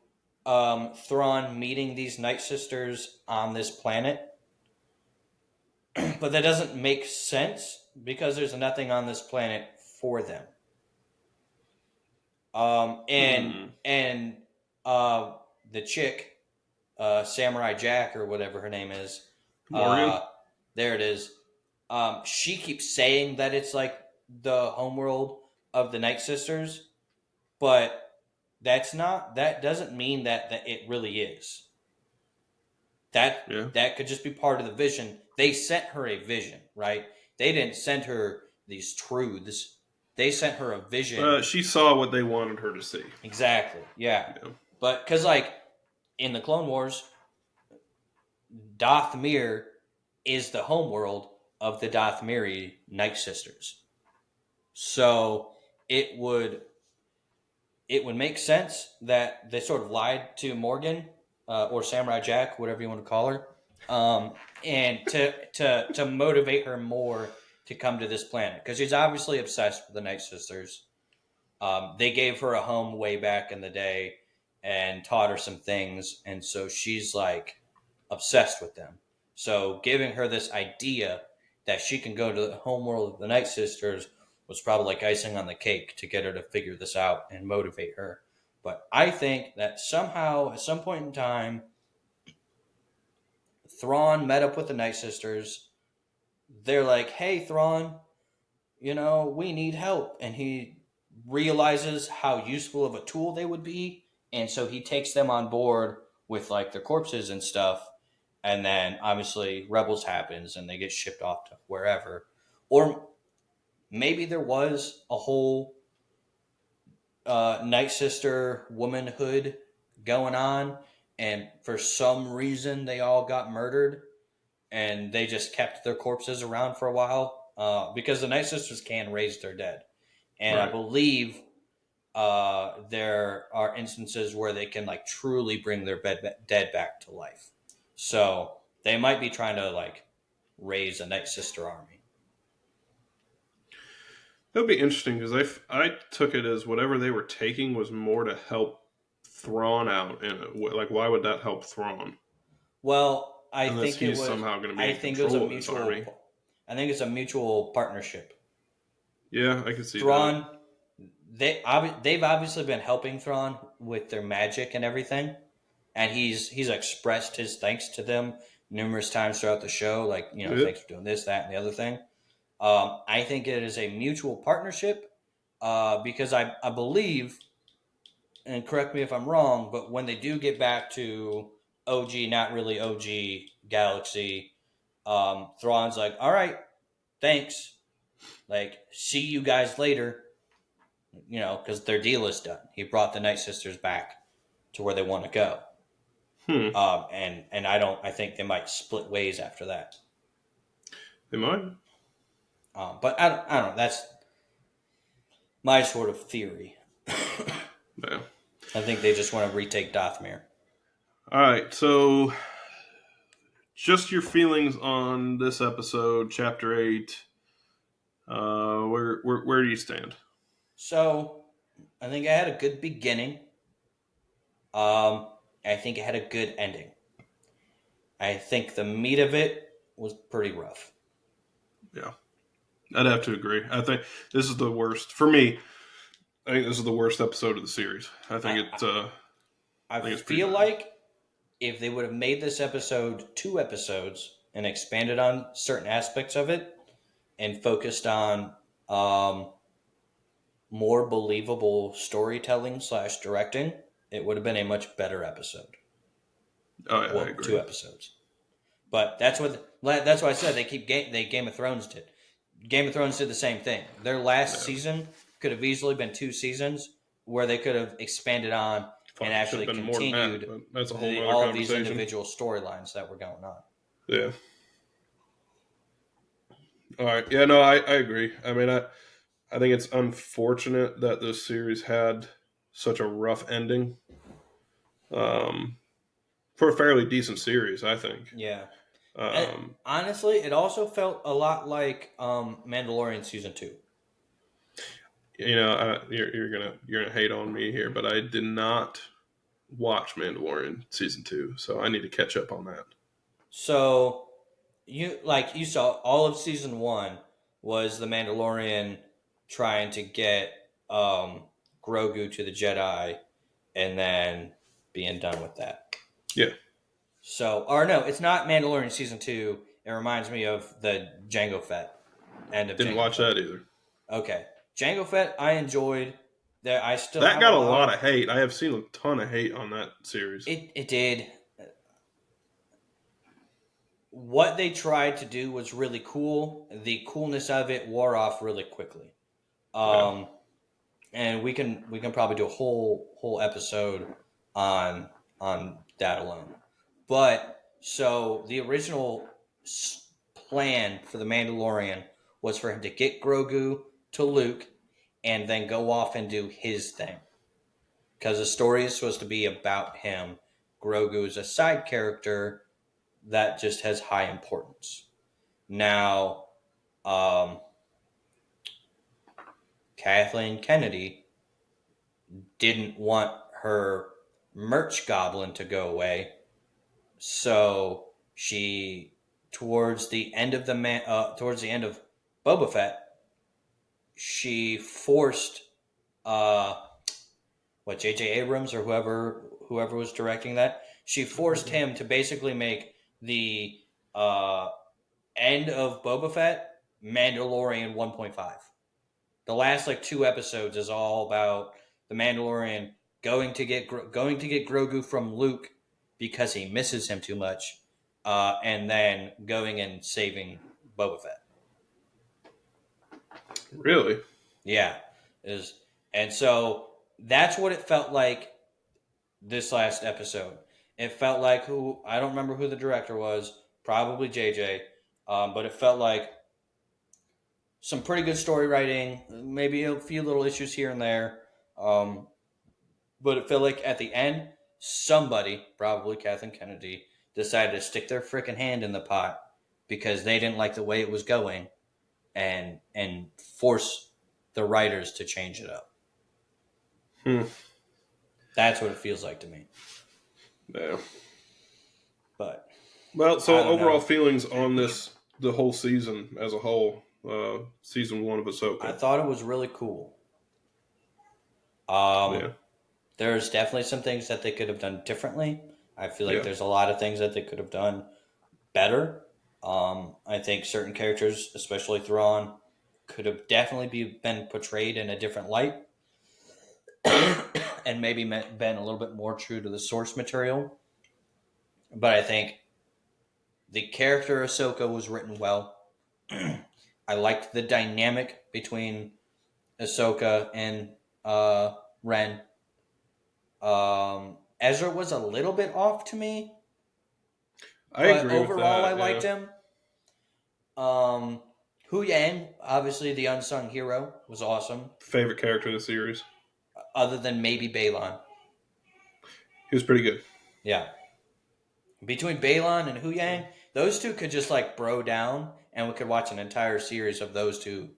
Thrawn meeting these Night Sisters on this planet, but that doesn't make sense because there's nothing on this planet for them. And Hmm. and the chick, Samurai Jack or whatever her name is, Morgan. uh, there it is. She keeps saying that it's like the homeworld of the Night Sisters, but that doesn't mean that it really is. Yeah. That could just be part of the vision. They sent her a vision, right? They didn't send her these truths. They sent her a vision. She saw what they wanted her to see. Exactly. Yeah. Yeah. But because like in the Clone Wars, Dathomir is the homeworld of the Dathomiri Night Sisters. So it would it would make sense that they sort of lied to Morgan or Samurai Jack, whatever you want to call her, and to motivate her more to come to this planet because she's obviously obsessed with the Night Sisters. They gave her a home way back in the day and taught her some things, and so she's like obsessed with them. So giving her this idea that she can go to the homeworld of the Night Sisters was probably like icing on the cake to get her to figure this out and motivate her. But I think that somehow, at some point in time, Thrawn met up with the Night Sisters. They're like, "Hey, Thrawn, we need help," and he realizes how useful of a tool they would be, and so he takes them on board with like their corpses and stuff, and then obviously Rebels happens and they get shipped off to wherever, or maybe there was a whole Night Sister womanhood going on, and for some reason they all got murdered, and they just kept their corpses around for a while because the Night Sisters can raise their dead, and I Right. believe there are instances where they can like truly bring their dead back to life. So they might be trying to like raise a Night Sister army. That would be interesting because I took it as whatever they were taking was more to help Thrawn out in it. Like, why would that help Thrawn? Well, Unless he's somehow going to be I in think it was a control of this mutual. army. I think it's a mutual partnership. Yeah, I can see that. Thrawn, they've obviously been helping Thrawn with their magic and everything, and he's expressed his thanks to them numerous times throughout the show. Like, Yeah. thanks for doing this, that, and the other thing. I think it is a mutual partnership because I believe, and correct me if I'm wrong, but when they do get back to OG, not really OG Galaxy, Thrawn's like, all right, thanks. Like, see you guys later, because their deal is done. He brought the Night Sisters back to where they want to go. Hmm. And I think they might split ways after that. They might. But I don't know. That's my sort of theory. Yeah. I think they just want to retake Dathomir. All right. So, just your feelings on this episode, Chapter 8. Where do you stand? So I think I had a good beginning. I think it had a good ending. I think the meat of it was pretty rough. Yeah, I'd have to agree. I think this is the worst for me. I think this is the worst episode of the series. I think I, it's. I I think it's pretty feel bad. like if they would have made this episode 2 episodes and expanded on certain aspects of it and focused on um, more believable storytelling / directing, it would have been a much better episode. Oh yeah, I Well, agree. 2 episodes. But that's why I said they Game of Thrones did. Game of Thrones did the same thing. Their last Yeah, season could have easily been 2 seasons where they could have expanded on and fine. Should actually have been more than that, continued but that's a whole other all of these conversation. individual storylines that were going on. Yeah. All right. Yeah. No, I agree. I mean, I think it's unfortunate that this series had such a rough ending. Um, for a fairly decent series, I think. Yeah. And Um, honestly, it also felt a lot like Mandalorian season 2. you're gonna hate on me here, but I did not watch Mandalorian season 2, so I need to catch up on that. So you saw all of season 1 was the Mandalorian trying to get Grogu to the Jedi and then being done with that. Yeah, So, or no, it's not Mandalorian season 2. It reminds me of the Jango Fett end of didn't Jango watch Fett. that either. Okay, Jango Fett I enjoyed. That I still That have a got a lot lot of of hate. I have seen a ton of hate on that series. it did. What they tried to do was really cool. The coolness of it wore off really quickly. Yeah, Um, and we can probably do a whole episode on that alone. But so the original plan for the Mandalorian was for him to get Grogu to Luke and then go off and do his thing. Because the story is supposed to be about him. Grogu is a side character that just has high importance. Now, um, Kathleen Kennedy didn't want her merch goblin to go away, so she towards the end of Boba Fett, she forced uh, J.J. Abrams or whoever was directing that. She forced him to basically make the uh, end of Boba Fett Mandalorian 1.5. The last like 2 episodes is all about the Mandalorian going to get Grogu from Luke because he misses him too much, and then going and saving Boba Fett. Really? Yeah, is and so that's what it felt like this last episode. It felt like who I don't remember who the director was, probably JJ, but it felt like some pretty good story writing, maybe a few little issues here and there, um, but it felt like at the end, somebody, probably Kathleen Kennedy, decided to stick their freaking hand in the pot because they didn't like the way it was going, and force the writers to change it up. Hmm. That's what it feels like to me. Yeah. But Well, I so don't overall know. feelings on the whole season as a whole, season 1 of I Ahsoka. thought it was really cool. Um, Yeah. there's definitely some things that they could have done differently. I feel like Yeah. there's a lot of things that they could have done better. I think certain characters, especially Thrawn, could have definitely been portrayed in a different light, and maybe been a little bit more true to the source material. But I think the character Ahsoka was written well. I liked the dynamic between Ahsoka and Ren. Ezra was a little bit off to me, I but agree with overall I that. liked Yeah. him. Hu Yang, obviously the unsung hero, was awesome. Favorite character of the series. Other than maybe Balon. He was pretty good. Yeah. Between Balon and Hu Yang, those two could just like bro down, and we could watch an entire series of those two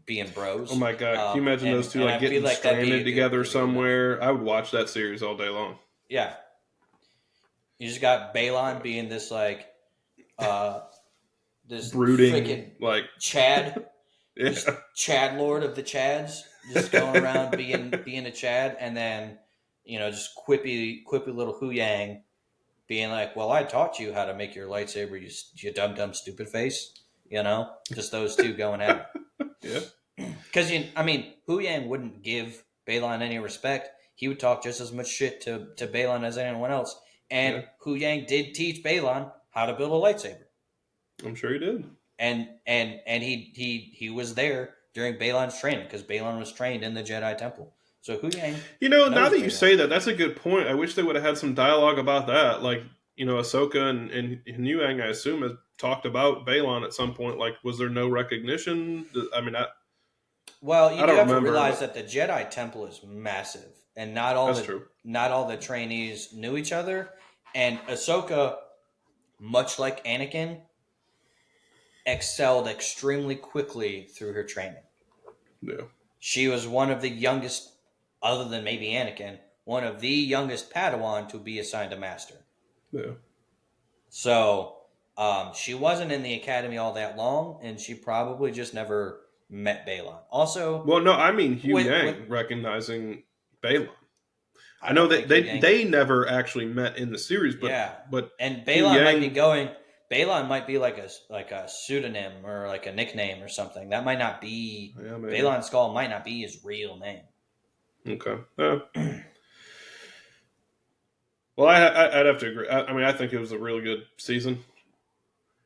being Oh bros. my god, can you imagine those two And like I feel getting like that'd be stranded a good together it'd be good enough. somewhere? I would watch that series all day long. Yeah. You just got Balon being this like uh this Brooding, freaking like Chad, yeah, this Chad Lord of the Chads, just going around being a Chad, and then just quippy little Hu Yang being like, "Well, I taught you how to make your lightsaber, you dumb stupid face." Just those two going at yeah, it. Because Hu Yang wouldn't give Balon any respect. He would talk just as much shit to Balon as anyone else. yeah. And Hu Yang did teach Balon how to build a lightsaber. I'm sure he did. And he was there during Balon's training because Balon was trained in the Jedi Temple. So Hu Yang Now knows that you Balon. say that, that's a good point. I wish they would have had some dialogue about that. Like, Ahsoka and Yang, I assume, has talked about Balon at some point. Like, was there no recognition? I mean, Well, you I do don't have to remember, realize but that the Jedi Temple is massive, and that's true. not all the trainees knew each other. And Ahsoka, much like Anakin, excelled extremely quickly through her training. Yeah, She was one of the youngest, other than maybe Anakin, one of the youngest Padawan to be assigned a master. yeah. So she wasn't in the academy all that long, and she probably just never met Balon. Also, Well, no, I mean Hugh with Yang recognizing Balon. I I know don't that think Hu Yang. they never actually met in the series, Yeah, but and Hugh Balon might be Yang. going. Balon might be like a pseudonym or like a nickname or something. That might not be Yeah, maybe. Balon Skull. Might not be his real name. Okay. Well, I'd have to agree. I mean, I think it was a really good season,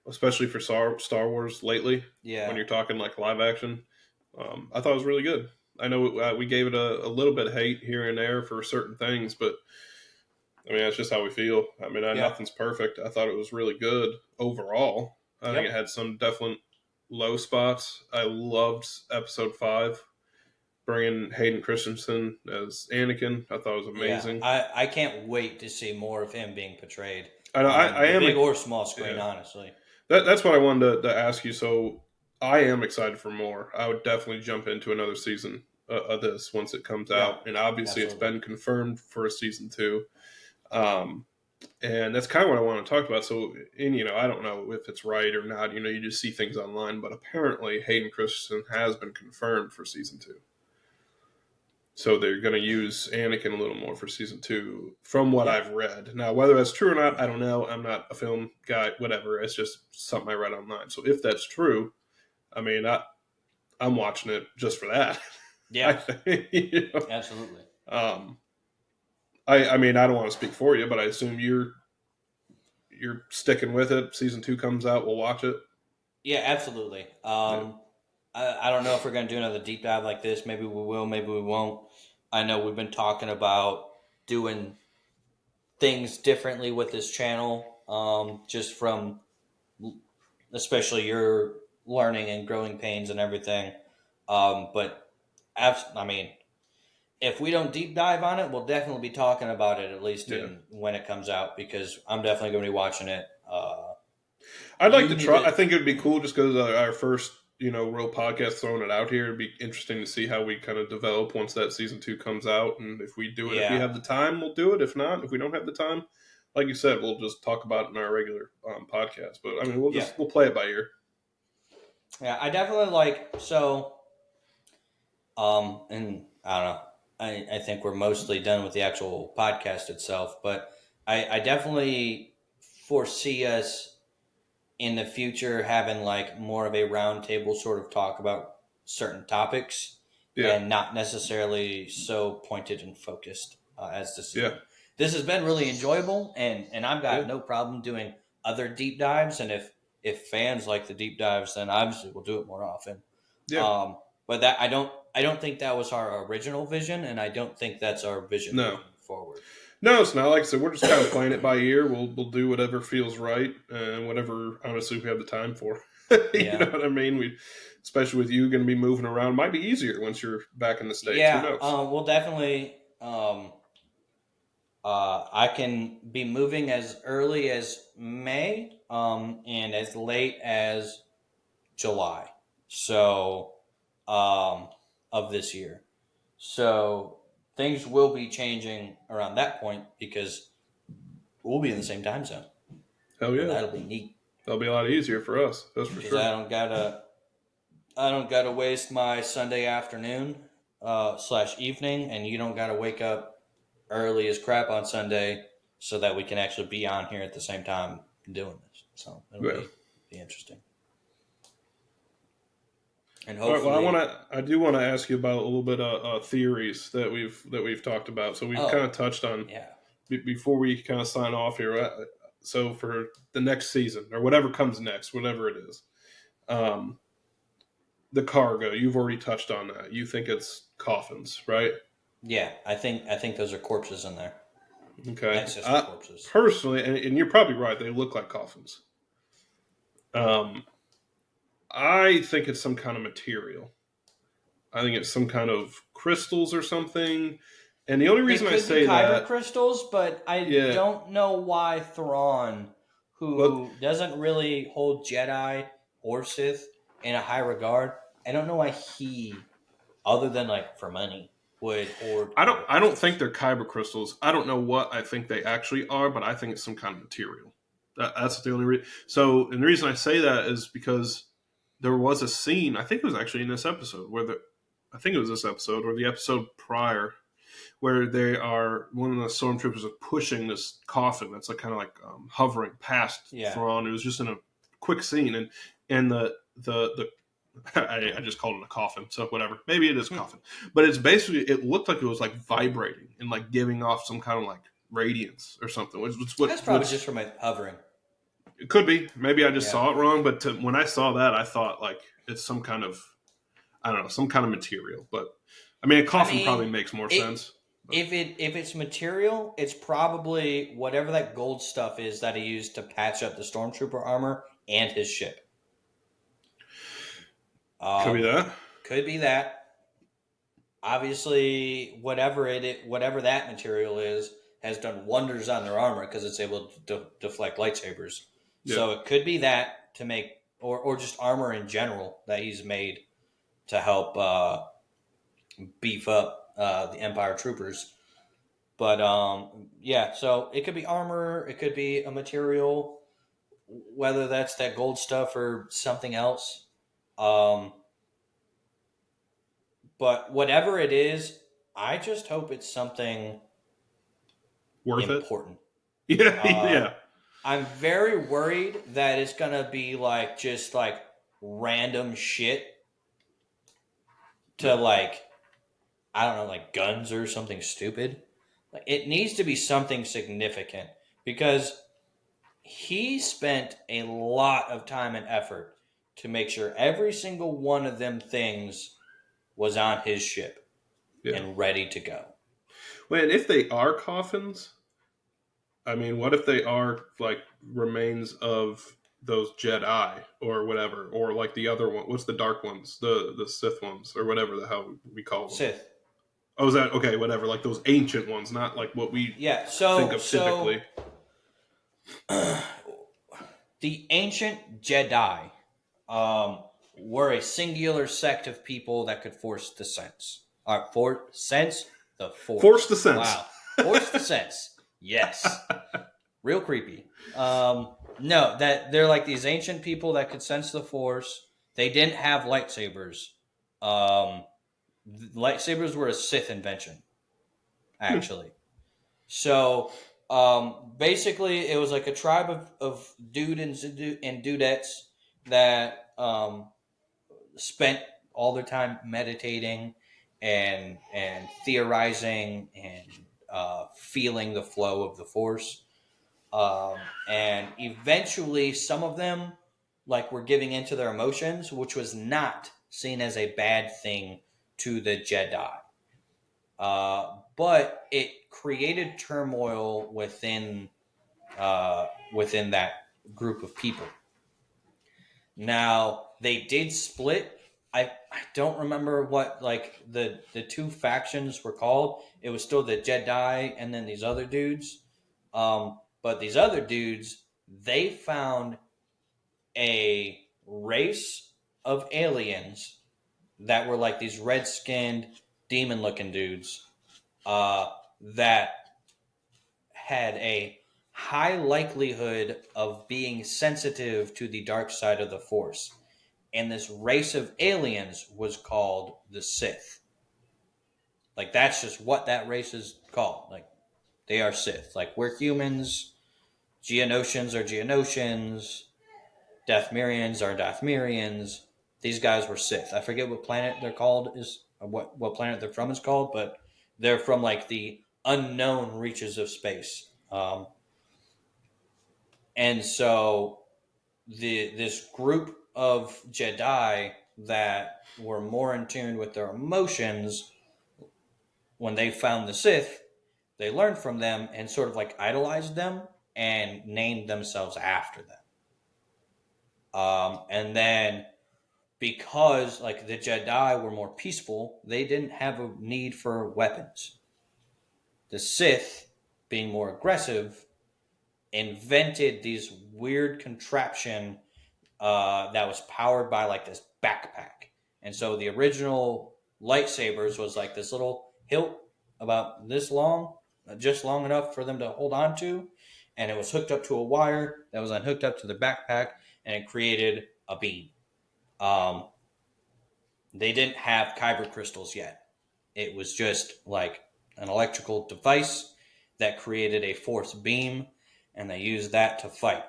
especially for Star Wars lately. When Yeah, you're talking like live action, I thought it was really good. I know we gave it a little bit of hate here and there for certain things, but I mean that's just how we feel. I mean, yeah, nothing's perfect. I thought it was really good overall. I think it yep, had some definite low spots. I loved Episode 5, bringing Hayden Christensen as Anakin. I thought it was yeah. amazing. I can't wait to see more of him being portrayed I know on I the am. big or small screen. Yeah, Honestly, that's what I wanted to ask you. So I am excited for more. I would definitely jump into another season of this once it comes yeah, out, and obviously it's absolutely. been confirmed for a season 2. Um, and that's kind of what I want to talk about. So, and I don't know if it's right or not. You just see things online, but apparently Hayden Christensen has been confirmed for season 2. So they're going to use Anakin a little more for season 2, from what Yeah, I've read. Now, whether that's true or not, I don't know. I'm not a film guy. Whatever. It's just something I read online. So if that's true, I mean, I'm watching it just for that. I yeah, think. absolutely. Um, I mean, I don't want to speak for you, but I assume you're you're sticking with it. Season 2 comes out, we'll watch it. Yeah, absolutely. Yeah. I don't know if we're going to do another deep dive like this. Maybe we will, maybe we won't. I know we've been talking about doing things differently with this channel, just from especially your learning and growing pains and everything. But I mean, if we don't deep dive on it, we'll definitely be talking about it at least Yeah. when it comes out, because I'm definitely going to be watching it. I'd like You to need try. to, I think it would be cool just because our first, real podcast throwing it out here. It'd be interesting to see how we kind of develop once that season 2 comes out. And if we do it, if we yeah, have the time, we'll do it. If not, if we don't have the time, like you said, we'll just talk about it in our regular podcast. But I mean, yeah, we'll play it by ear. yeah. I definitely like so. And I don't know. I think we're mostly done with the actual podcast itself, but I definitely foresee us in the future having like more of a roundtable sort of talk about certain topics, Yeah, and not necessarily so pointed and focused as this has yeah, been. This has been really enjoyable, and I've yeah, got no problem doing other deep dives. And if fans like the deep dives, then obviously we'll do it more often. yeah. Um, but that I don't think that was our original vision, and I don't think that's our vision No, moving forward. no, it's not. Like I said, we're just kind of playing it by ear. We'll do whatever feels right and whatever. Honestly, we have the time for. You Yeah. know what I mean? Especially with you, going to be moving around, might be easier once you're back in the states. Who Yeah, knows? we'll definitely. I can be moving as early as May, and as late as July. So, of this year. So things will be changing around that point because we'll be in the same time zone, Hell and yeah, that'll be neat that'll be a lot easier for us. That's for because sure. I don't gotta waste my Sunday afternoon slash evening, and you don't gotta wake up early as crap on Sunday so that we can actually be on here at the same time doing this. So it'll Yeah. be interesting. And All right. Well, hopefully, I do want to ask you about a little bit of theories that we've talked about. So we've kind oh, of touched on yeah. before we kind of sign off here. So for the next season or whatever comes next, whatever it is, um, the cargo you've already touched on that. You think it's coffins, right? Yeah, I think those are corpses in there. Okay. Ancestor corpses. Personally, and you're probably right. They look like coffins. Um, I think it's some kind of material. I think it's some kind of crystals or something. And the only It reason I could be say kyber that, crystals, but I yeah, don't know why Thrawn, well, who doesn't really hold Jedi or Sith in a high regard, I don't know why he, other than like for money, would hoard kyber I don't think crystals. they're kyber crystals. I don't know what I think they actually are, but I think it's some kind of material. That's the only reason. So, and the reason I say that is because there was a scene. I think it was actually in this episode I think it was this episode or the episode prior where they are one of the stormtroopers are pushing this coffin that's like kind of like hovering past Yeah. Thrawn. It was just in a quick scene, and the I just called it a coffin, so whatever. Maybe it is a Hmm. coffin, but it's basically it looked like it was like vibrating and like giving off some kind of like radiance or something. Which That's probably just from it hovering. it could be. Maybe I just Yeah. saw it wrong, but when I saw that, I thought like it's some kind of I don't know some kind of material. But I mean, a I coffin probably mean, makes more it sense. if it's material, it's probably whatever that gold stuff is that he used to patch up the stormtrooper armor and his ship. Could be Um, that. could be that. Obviously, whatever that material is, has done wonders on their armor because it's able to deflect lightsabers. Yeah. So it could be that to make, or just armor in general that he's made to help beef up the Empire troopers. But yeah, so it could be armor, it could be a material, whether that's that gold stuff or something else. Um, but whatever it is, I just hope it's something Worth it. important. Yeah. Uh, Yeah. I'm very worried that it's gonna be like just like random shit to like, I don't know, like guns or something stupid. Like it needs to be something significant because he spent a lot of time and effort to make sure every single one of them things was on his ship Yeah. and ready to go. Well, and if they are coffins, I mean, what if they are like remains of those Jedi or whatever, or like the other one? What's the dark ones? The Sith ones, or whatever the hell we call them. Sith. Oh, is that okay? Whatever, like those ancient ones, not like what we Yeah, think so of typically. the ancient Jedi were a singular sect of people that could force the sense. Sense the Force the force. sense. Wow. Force the sense. Yes. Real creepy. No, that they're like these ancient people that could sense the force. They didn't have lightsabers. Um, lightsabers were a Sith invention, actually. So basically, it was like a tribe of and dudettes that spent all their time meditating and theorizing and feeling the flow of the force. And eventually, some of them like were giving into their emotions, which was not seen as a bad thing to the Jedi. But it created turmoil within that group of people. Now they did split. I don't remember what like the two factions were called. It was still the Jedi and then these other dudes. But these other dudes, they found a race of aliens that were like these red skinned demon looking dudes that had a high likelihood of being sensitive to the dark side of the Force. And this race of aliens was called the Sith. Like, that's just what that race is called. Like, they are Sith. Like, we're humans, Geonosians are Geonosians, Dathmerians are Dathmerians. These guys were Sith. I forget what planet they're called is, or what planet they're from is called, but they're from like the unknown reaches of space. And so this group of Jedi that were more in tune with their emotions, when they found the Sith, they learned from them and sort of like idolized them and named themselves after them. And then because like the Jedi were more peaceful, they didn't have a need for weapons. The Sith, being more aggressive, invented these weird contraption that was powered by like this backpack. And so the original lightsabers was like this little hilt about this long, just long enough for them to hold on to. And it was hooked up to a wire that was unhooked up to the backpack and it created a beam. Um, they didn't have kyber crystals yet. It was just like an electrical device that created a force beam and they used that to fight.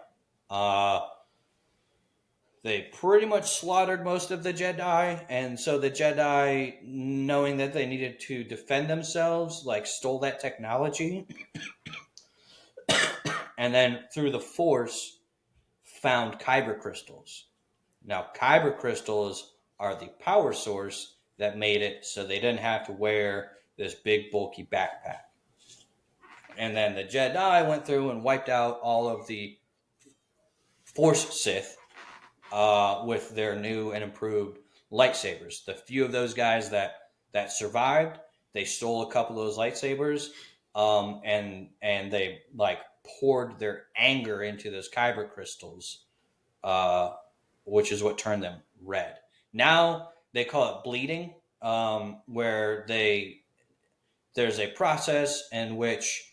Uh, They pretty much slaughtered most of the Jedi, and so the Jedi, knowing that they needed to defend themselves, like stole that technology, and then through the Force found kyber crystals. Now, kyber crystals are the power source that made it so they didn't have to wear this big bulky backpack. And then the Jedi went through and wiped out all of the Force Sith with their new and improved lightsabers. The few of those guys that survived, they stole a couple of those lightsabers, and they like poured their anger into those kyber crystals, uh, which is what turned them red. Now they call it bleeding, where there's a process in which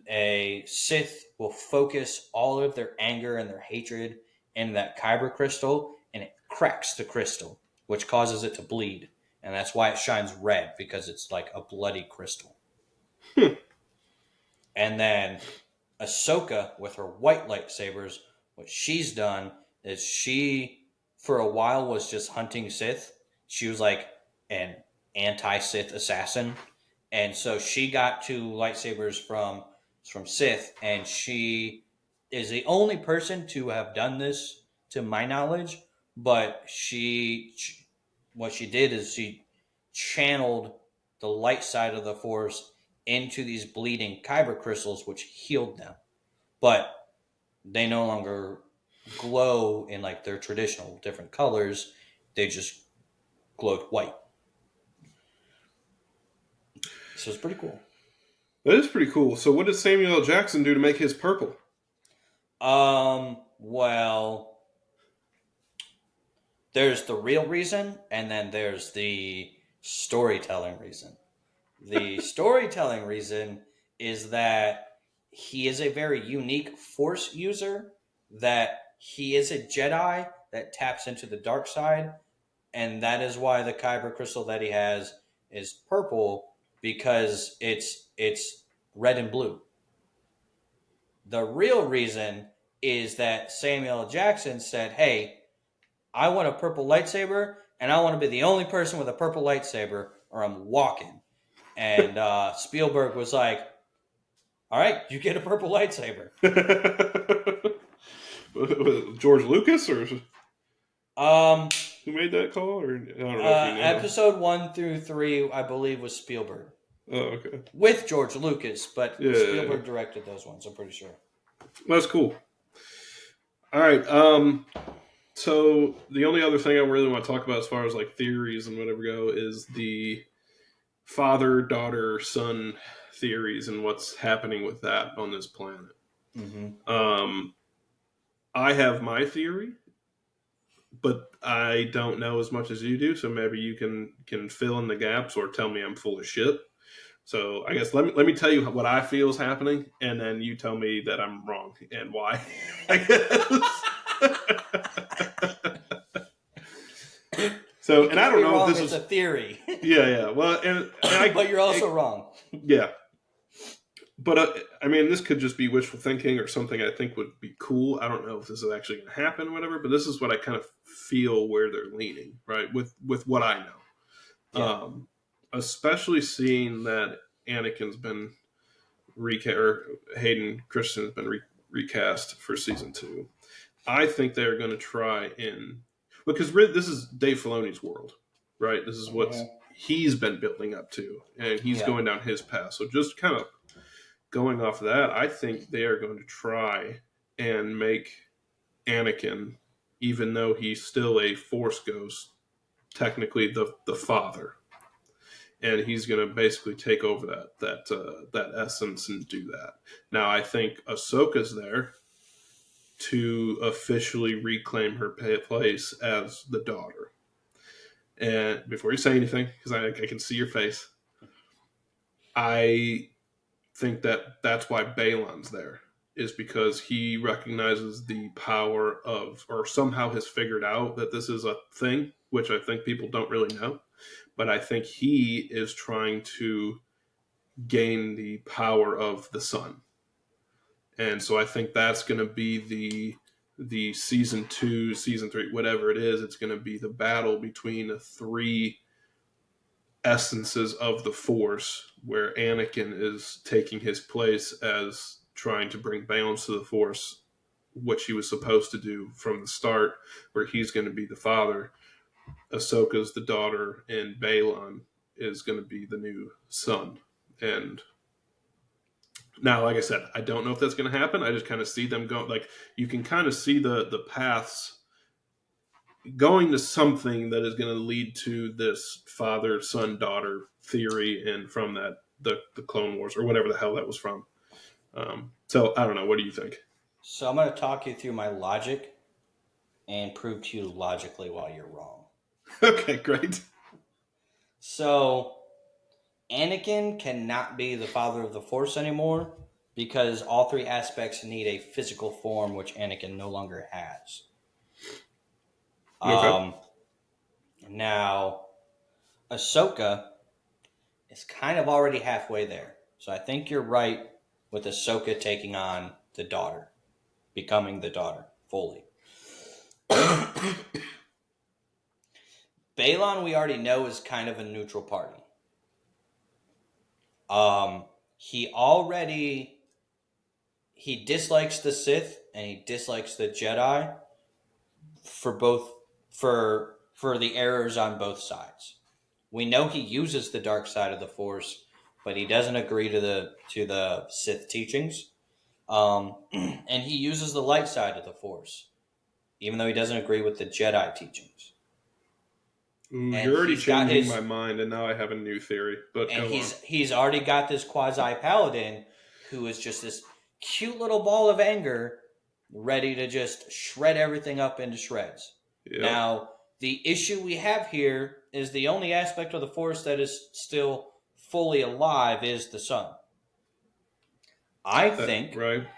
a Sith will focus all of their anger and their hatred in that kyber crystal, and it cracks the crystal, which causes it to bleed. And that's why it shines red, because it's like a bloody crystal. Hmm. And then Ahsoka, with her white lightsabers, what she's done is she, for a while, was just hunting Sith. She was like an anti-Sith assassin, and so she got two lightsabers from Sith, and she is the only person to have done this, to my knowledge. But what she did is she channeled the light side of the Force into these bleeding kyber crystals, which healed them. But they no longer glow in like their traditional different colors. They just glowed white. So it's pretty cool. That is pretty cool. So what did Samuel L. Jackson do to make his purple? Well, there's the real reason, and then there's the storytelling reason. The storytelling reason is that he is a very unique Force user, that he is a Jedi that taps into the dark side, and that is why the kyber crystal that he has is purple, because it's red and blue. The real reason is that Samuel L. Jackson said, "Hey, I want a purple lightsaber, and I want to be the only person with a purple lightsaber, or I'm walking." And Spielberg was like, "All right, you get a purple lightsaber." George Lucas, or Um, who made that call? Or I don't know if you know. Episode 1 through 3, I believe, was Spielberg Oh, okay. with George Lucas, but Yeah, Spielberg directed those ones. I'm pretty sure. that's cool. All right. So the only other thing I really want to talk about, as far as like theories and whatever go, is the father, daughter, son theories and what's happening with that on this planet. Mm-hmm. I have my theory, but I don't know as much as you do, so maybe you can fill in the gaps or tell me I'm full of shit. So I guess let me tell you what I feel is happening, and then you tell me that I'm wrong and why. I guess. So, and I don't know if this is a theory. Yeah. Well, but you're also wrong. Yeah. But I mean, this could just be wishful thinking or something I think would be cool. I don't know if this is actually going to happen or whatever, but this is what I kind of feel where they're leaning, right? With what I know. Yeah. Especially seeing that Anakin's been or Hayden Christensen's been recast for season 2. I think they're going to try because this is Dave Filoni's world, right? This is what he's been building up to, and he's going down his path. So just kind of going off of that, I think they are going to try and make Anakin, even though he's still a Force ghost, technically the father, and he's going to basically take over that essence and do that. Now, I think Ahsoka's there to officially reclaim her place as the daughter. And before you say anything, because I can see your face, I think that's why Balon's there, is because he recognizes the power of, or somehow has figured out that this is a thing, which I think people don't really know. But I think he is trying to gain the power of the sun. And so I think that's going to be the season 2, season 3, whatever it is. It's going to be the battle between the 3 essences of the Force, where Anakin is taking his place as trying to bring balance to the Force, which he was supposed to do from the start, where he's going to be the father. Ahsoka's the daughter, and Balon is going to be the new son. And now, like I said, I don't know if that's going to happen. I just kind of see them go, like, you can kind of see the paths going to something that is going to lead to this father, son, daughter theory, and from that, the Clone Wars, or whatever the hell that was from. So I don't know. What do you think? So I'm going to talk you through my logic and prove to you logically why you're wrong. Okay, great. So Anakin cannot be the father of the Force anymore, because all 3 aspects need a physical form, which Anakin no longer has. Okay. Now, Ahsoka is kind of already halfway there. So I think you're right with Ahsoka taking on the daughter, becoming the daughter fully. Balon, we already know, is kind of a neutral party. He dislikes the Sith, and he dislikes the Jedi for both for the errors on both sides. We know he uses the dark side of the Force, but he doesn't agree to the Sith teachings. And he uses the light side of the Force, even though he doesn't agree with the Jedi teachings. Ooh, And you're already he's got changing his my mind, and now I have a new theory. But and go on. he's already got this quasi paladin who is just this cute little ball of anger, ready to just shred everything up into shreds. Yep. Now, the issue we have here is the only aspect of the Force that is still fully alive is the sun. I think Right.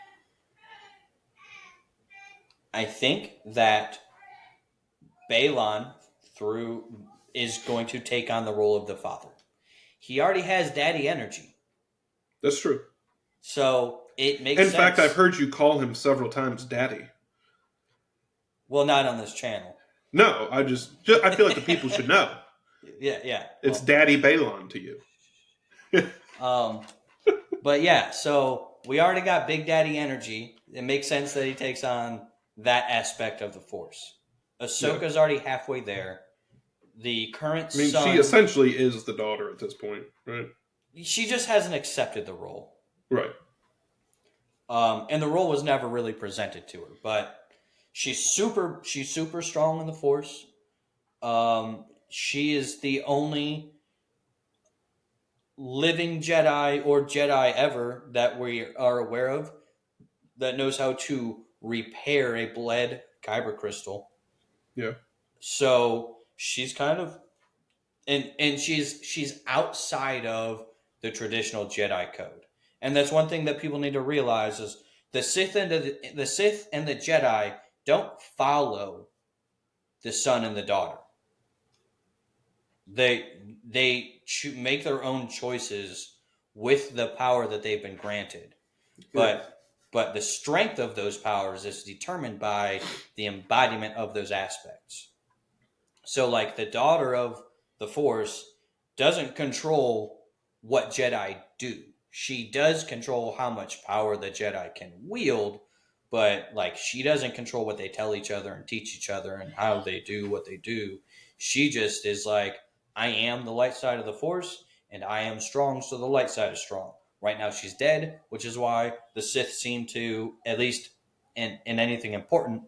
that Balon is going to take on the role of the father. He already has daddy energy. That's true. So it makes In sense. fact, I've heard you call him several times daddy. Well, not on this channel. No, I feel like the people should know. Yeah. It's Daddy Balon to you. But yeah, so we already got Big Daddy energy. It makes sense that he takes on that aspect of the Force. Ahsoka's already halfway there. The current son... she essentially is the daughter at this point, right? She just hasn't accepted the role. Right. And the role was never really presented to her, but she's super strong in the Force. She is the only living Jedi or Jedi ever that we are aware of that knows how to repair a bled kyber crystal. Yeah. So she's kind of and she's outside of the traditional Jedi code. And that's one thing that people need to realize is the Sith and the Jedi don't follow the son and the daughter. They make their own choices with the power that they've been granted. But the strength of those powers is determined by the embodiment of those aspects. So like the daughter of the Force doesn't control what Jedi do. She does control how much power the Jedi can wield, but like she doesn't control what they tell each other and teach each other and how they do what they do. She just is like, I am the light side of the Force and I am strong, so the light side is strong. Right now she's dead, which is why the Sith seem to, at least in anything important,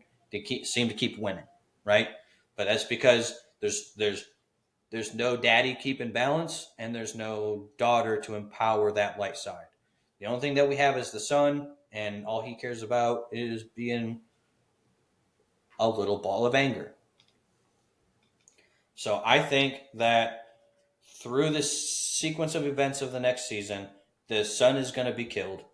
seem to keep winning, right? But that's because there's no daddy keeping balance and there's no daughter to empower that light side. The only thing that we have is the son, and all he cares about is being a little ball of anger. So I think that through this sequence of events of the next season, the son is going to be killed.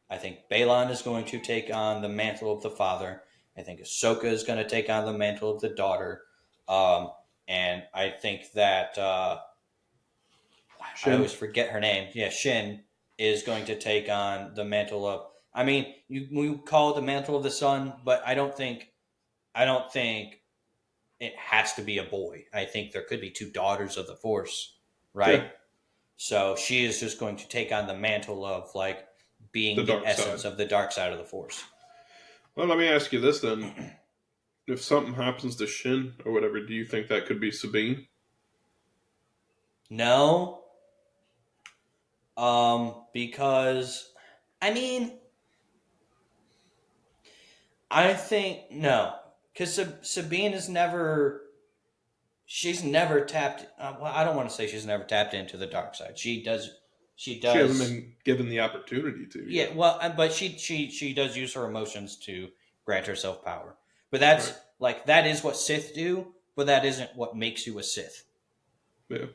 I think Balon is going to take on the mantle of the father. I think Ahsoka is going to take on the mantle of the daughter. And I think that I always forget her name. Yeah, Shin is going to take on the mantle of. I mean, we call it the mantle of the son, but I don't think it has to be a boy. I think there could be two daughters of the Force, right? Yeah. So she is just going to take on the mantle of like being the essence of the dark side of the Force. Well, let me ask you this then. If something happens to Shin or whatever, do you think that could be Sabine? No. Because, I mean, I think, no. Because Sabine is never, she's never tapped, well, I don't want to say she's never tapped into the dark side. She does. She hasn't been given the opportunity to. Yeah, well, but she does use her emotions to grant herself power. But that's, right. Like, that is what Sith do, but that isn't what makes you a Sith. Yeah.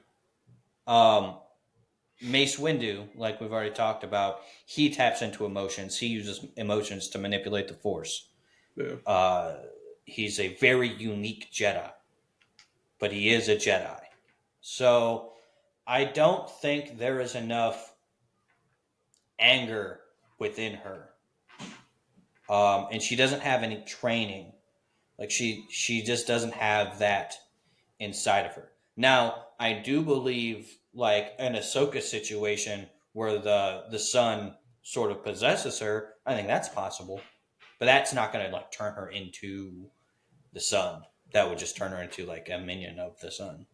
Mace Windu, like we've already talked about, he taps into emotions. He uses emotions to manipulate the Force. Yeah. He's a very unique Jedi, but he is a Jedi. So I don't think there is enough anger within her. And she doesn't have any training. Like she just doesn't have that inside of her. Now, I do believe like an Ahsoka situation where the son sort of possesses her, I think that's possible. But that's not going to like turn her into the sun. That would just turn her into like a minion of the sun.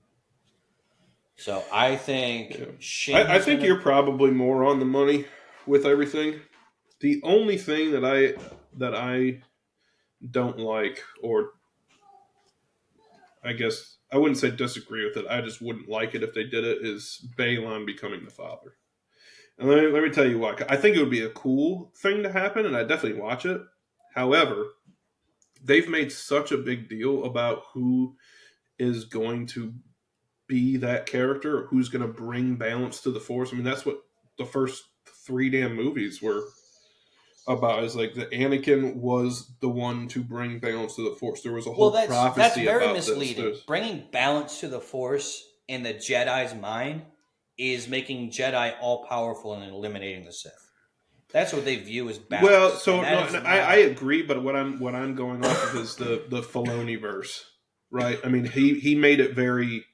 So I think Yeah. Shin I is think gonna. you're probably more on the money with everything. The only thing that I don't like, or I guess I wouldn't say disagree with it, I just wouldn't like it if they did it, is Balon becoming the father. And let me tell you why. I think it would be a cool thing to happen, and I'd definitely watch it. However, they've made such a big deal about who is going to be that character, or who's going to bring balance to the Force. I mean, that's what the first three damn movies were about. Is like the Anakin was the one to bring balance to the Force. There was a Well, whole that's prophecy very about this. misleading. Bringing balance to the Force in the Jedi's mind is making Jedi all powerful and eliminating the Sith. That's what they view as Well, balance, and so that no, is I not. agree, but what I'm going off of is the Filoni verse, right? I mean, he made it very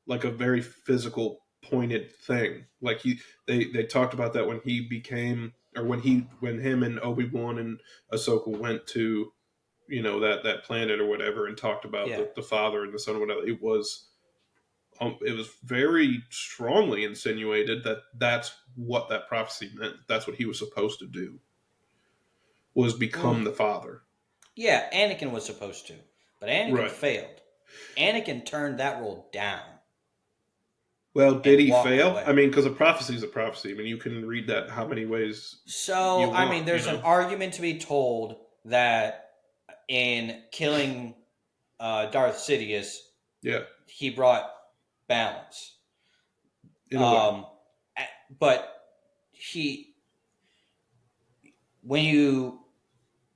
like a very physical, pointed thing. Like they talked about that when he became, or when him and Obi-Wan and Ahsoka went to, that planet or whatever, and talked about Yeah. the father and the son or whatever. It was very strongly insinuated that that's what that prophecy meant. That's what he was supposed to do, was become Mm. the father. Yeah, Anakin was supposed to, but Anakin Right. failed. Anakin turned that role down Well, did and he walked fail? I away. mean, because a prophecy is a prophecy. I mean, you can read that how many ways So, you I mean, want, there's an argument to be told that in killing Darth Sidious, Yeah, he brought balance. in a way. Um, but he, when you,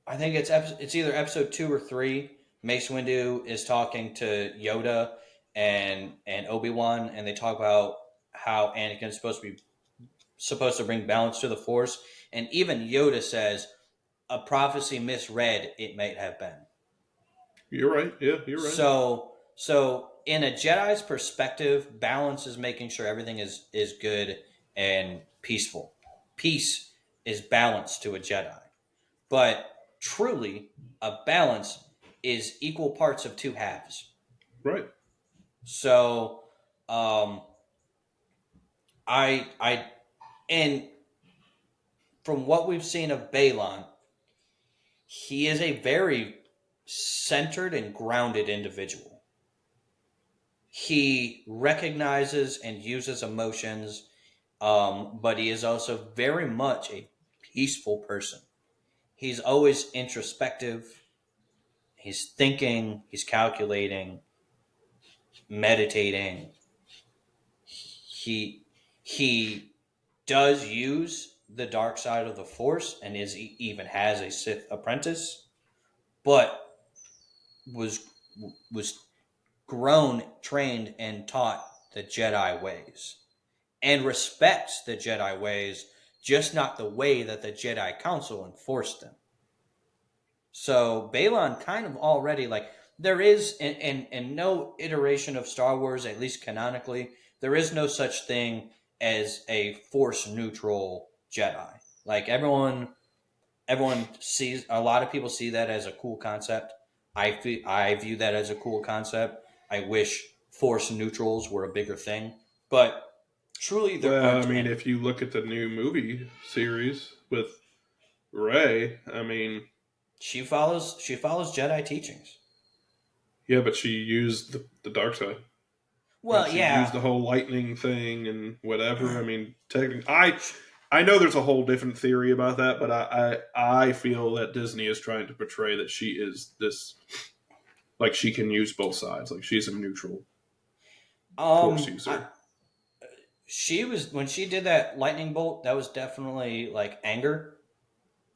I think it's either episode 2 or 3. Mace Windu is talking to Yoda and Obi-Wan, and they talk about how Anakin is supposed to bring balance to the Force, and even Yoda says a prophecy misread it might have been. You're right. Yeah, you're right. So in a Jedi's perspective, balance is making sure everything is good and peaceful. Peace is balance to a Jedi. But truly, a balance is equal parts of two halves. Right. So, um, I, and from what we've seen of Balon, he is a very centered and grounded individual. He recognizes and uses emotions, but he is also very much a peaceful person. He's always introspective. He's thinking. He's calculating, meditating. He does use the dark side of the Force, and even has a Sith apprentice, but was was grown, trained, and taught the Jedi ways, and respects the Jedi ways, just not the way that the Jedi Council enforced them. So Balon kind of already like there is in no iteration of Star Wars, at least canonically, there is no such thing as a force neutral Jedi. Like everyone sees, a lot of people see that as a cool concept. I view that as a cool concept. I wish force neutrals were a bigger thing, but truly there Well, I aren't mean, any. if you look at the new movie series with Ray, I mean, She follows Jedi teachings. yeah, but she used the dark side. Right? Well, She used yeah. the whole lightning thing and whatever. I mean, technically, I know there's a whole different theory about that, but I feel that Disney is trying to portray that she is this, like, she can use both sides, like she's a neutral force I, user. she was when she did that lightning bolt. That was definitely like anger.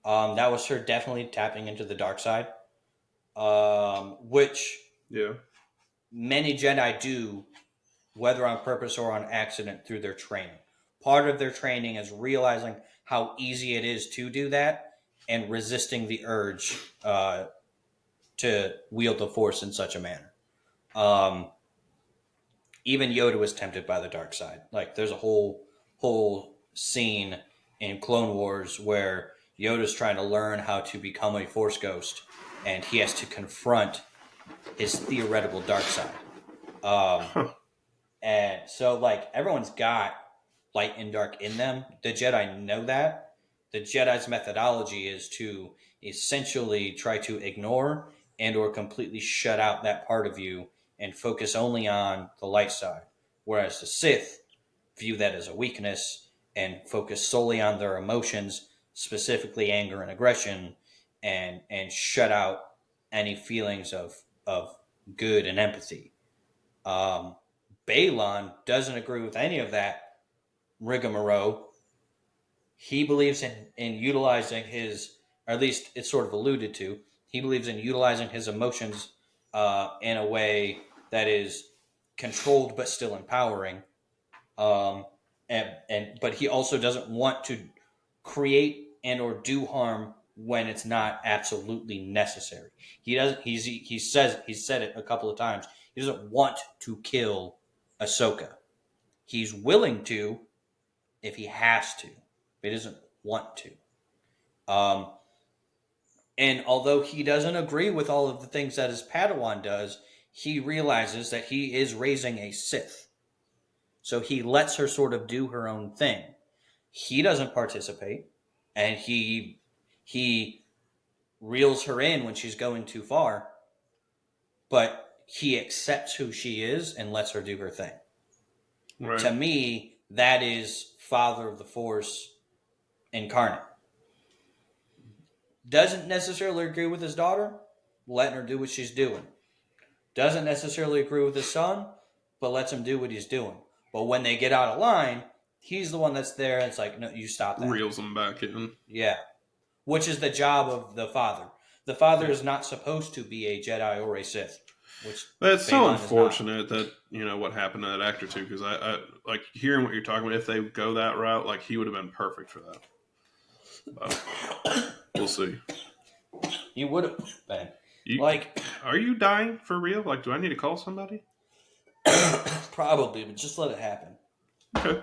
That was her definitely tapping into the dark side, which Yeah, many Jedi do, whether on purpose or on accident, through their training. Part of their training is realizing how easy it is to do that and resisting the urge to wield the Force in such a manner. Um, Even Yoda was tempted by the dark side. Like there's a whole scene in Clone Wars where Yoda's trying to learn how to become a Force ghost, and he has to confront his theoretical dark side. Um, Huh. and so, like, everyone's got light and dark in them. The Jedi know that. The Jedi's methodology is to essentially try to ignore and or completely shut out that part of you and focus only on the light side. Whereas the Sith view that as a weakness and focus solely on their emotions, specifically anger and aggression, and shut out any feelings of good and empathy. Um, Balon doesn't agree with any of that rigmarole. He believes in utilizing his, or at least it's sort of alluded to, he believes in utilizing his emotions in a way that is controlled but still empowering. Um, and but he also doesn't want to create and or do harm when it's not absolutely necessary. He doesn't. He's said it a couple of times. He doesn't want to kill Ahsoka. He's willing to if he has to, but he doesn't want to. Um, and although he doesn't agree with all of the things that his Padawan does, he realizes that he is raising a Sith. So he lets her sort of do her own thing. He doesn't participate, and he reels her in when she's going too far, but he accepts who she is and lets her do her thing. Right. To me, that is Father of the Force incarnate. Doesn't necessarily agree with his daughter, letting her do what she's doing. Doesn't necessarily agree with his son, but lets him do what he's doing. But when they get out of line, he's the one that's there and it's like, no, you stop that. Reels them back in. Yeah. Which is the job of the father. The father Yeah. is not supposed to be a Jedi or a Sith. Which That's so Balon is not. unfortunate that what happened to that actor too. Because I like hearing what you're talking about. If they go that route, like he would have been perfect for that. But we'll see. He would have been. Are you dying for real? Like, do I need to call somebody? Probably, but just let it happen. Okay.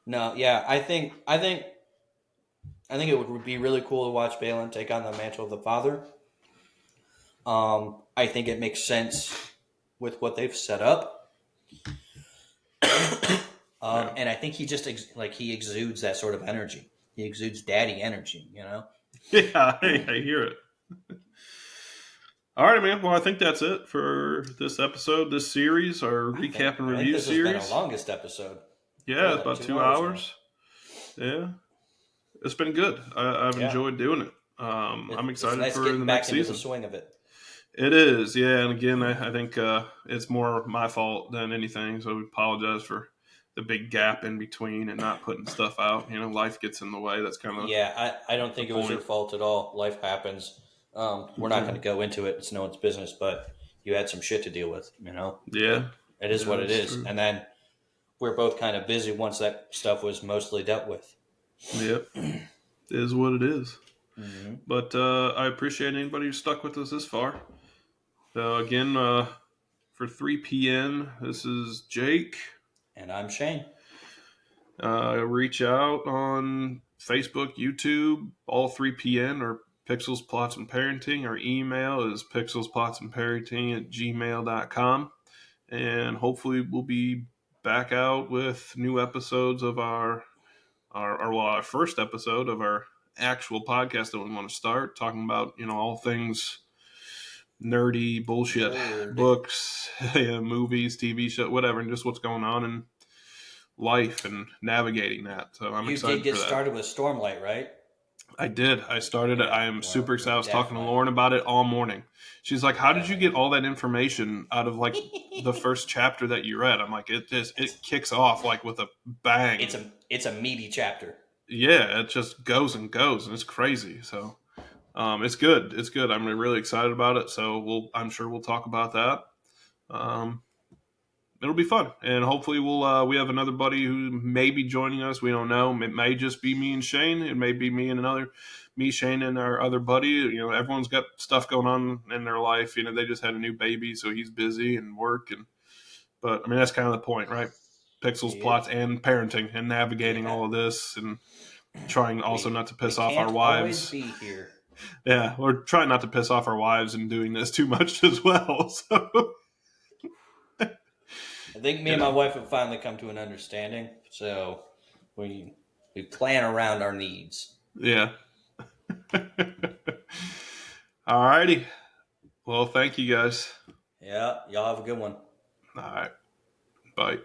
No, yeah, I think it would be really cool to watch Balin take on the mantle of the father. I think it makes sense with what they've set up. Yeah. And I think he just he exudes that sort of energy. He exudes daddy energy, Yeah, I hear it. All right, man. Well, I think that's it for this episode, this series, our recap and I think review this series. has been our longest episode. Yeah, Like about 2 2 hours. Yeah, it's been good. I've Yeah. enjoyed doing it. I'm excited it's nice for getting the back next into season. the swing of it. It is, yeah. And again, I think it's more my fault than anything. So we apologize for the big gap in between and not putting stuff out. Life gets in the way. That's kind of Yeah, I don't think the it was your point. fault at all. Life happens. We're not going to go into it. It's no one's business, but you had some shit to deal with, Yeah, It is yeah, what it that's is. true. And then we're both kind of busy once that stuff was mostly dealt with. Yep, it is what it is. Mm-hmm. But I appreciate anybody who stuck with us this far. So again, for 3 p.m., this is Jake. And I'm Shane. Reach out on Facebook, YouTube, all 3pn or Pixels, Plots, and Parenting. Our email is pixelsplotsandparenting at gmail.com. And hopefully we'll be back out with new episodes of our first episode of our actual podcast that we want to start, talking about, all things nerdy bullshit, books, movies, TV show, whatever, and just what's going on in life and navigating that. So I'm excited You did get for that. started with Stormlight, right? I did. I started it. Yeah, I am super excited. I was talking to definitely. Lauren about it all morning. She's like, "How did you get all that information out of like the first chapter that you read?" I'm like, it kicks off like with a bang. It's a meaty chapter. Yeah, it just goes and goes, and it's crazy. So it's good. It's good. I'm really excited about it. So I'm sure we'll talk about that. It'll be fun, and hopefully we have another buddy who may be joining us. We don't know. It may just be me and Shane. It may be me, Shane, and our other buddy. Everyone's got stuff going on in their life. They just had a new baby, so he's busy and work. But that's kind of the point, right? Pixels, plots, and parenting, and navigating all of this. And trying also we not to we piss off our can't always wives. be here. Yeah, we're trying not to piss off our wives and doing this too much as well. So, I think me you and my know, wife have finally come to an understanding, so we we plan around our needs. yeah. All righty. Well, thank you guys. Yeah, y'all have a good one. All right. Bye.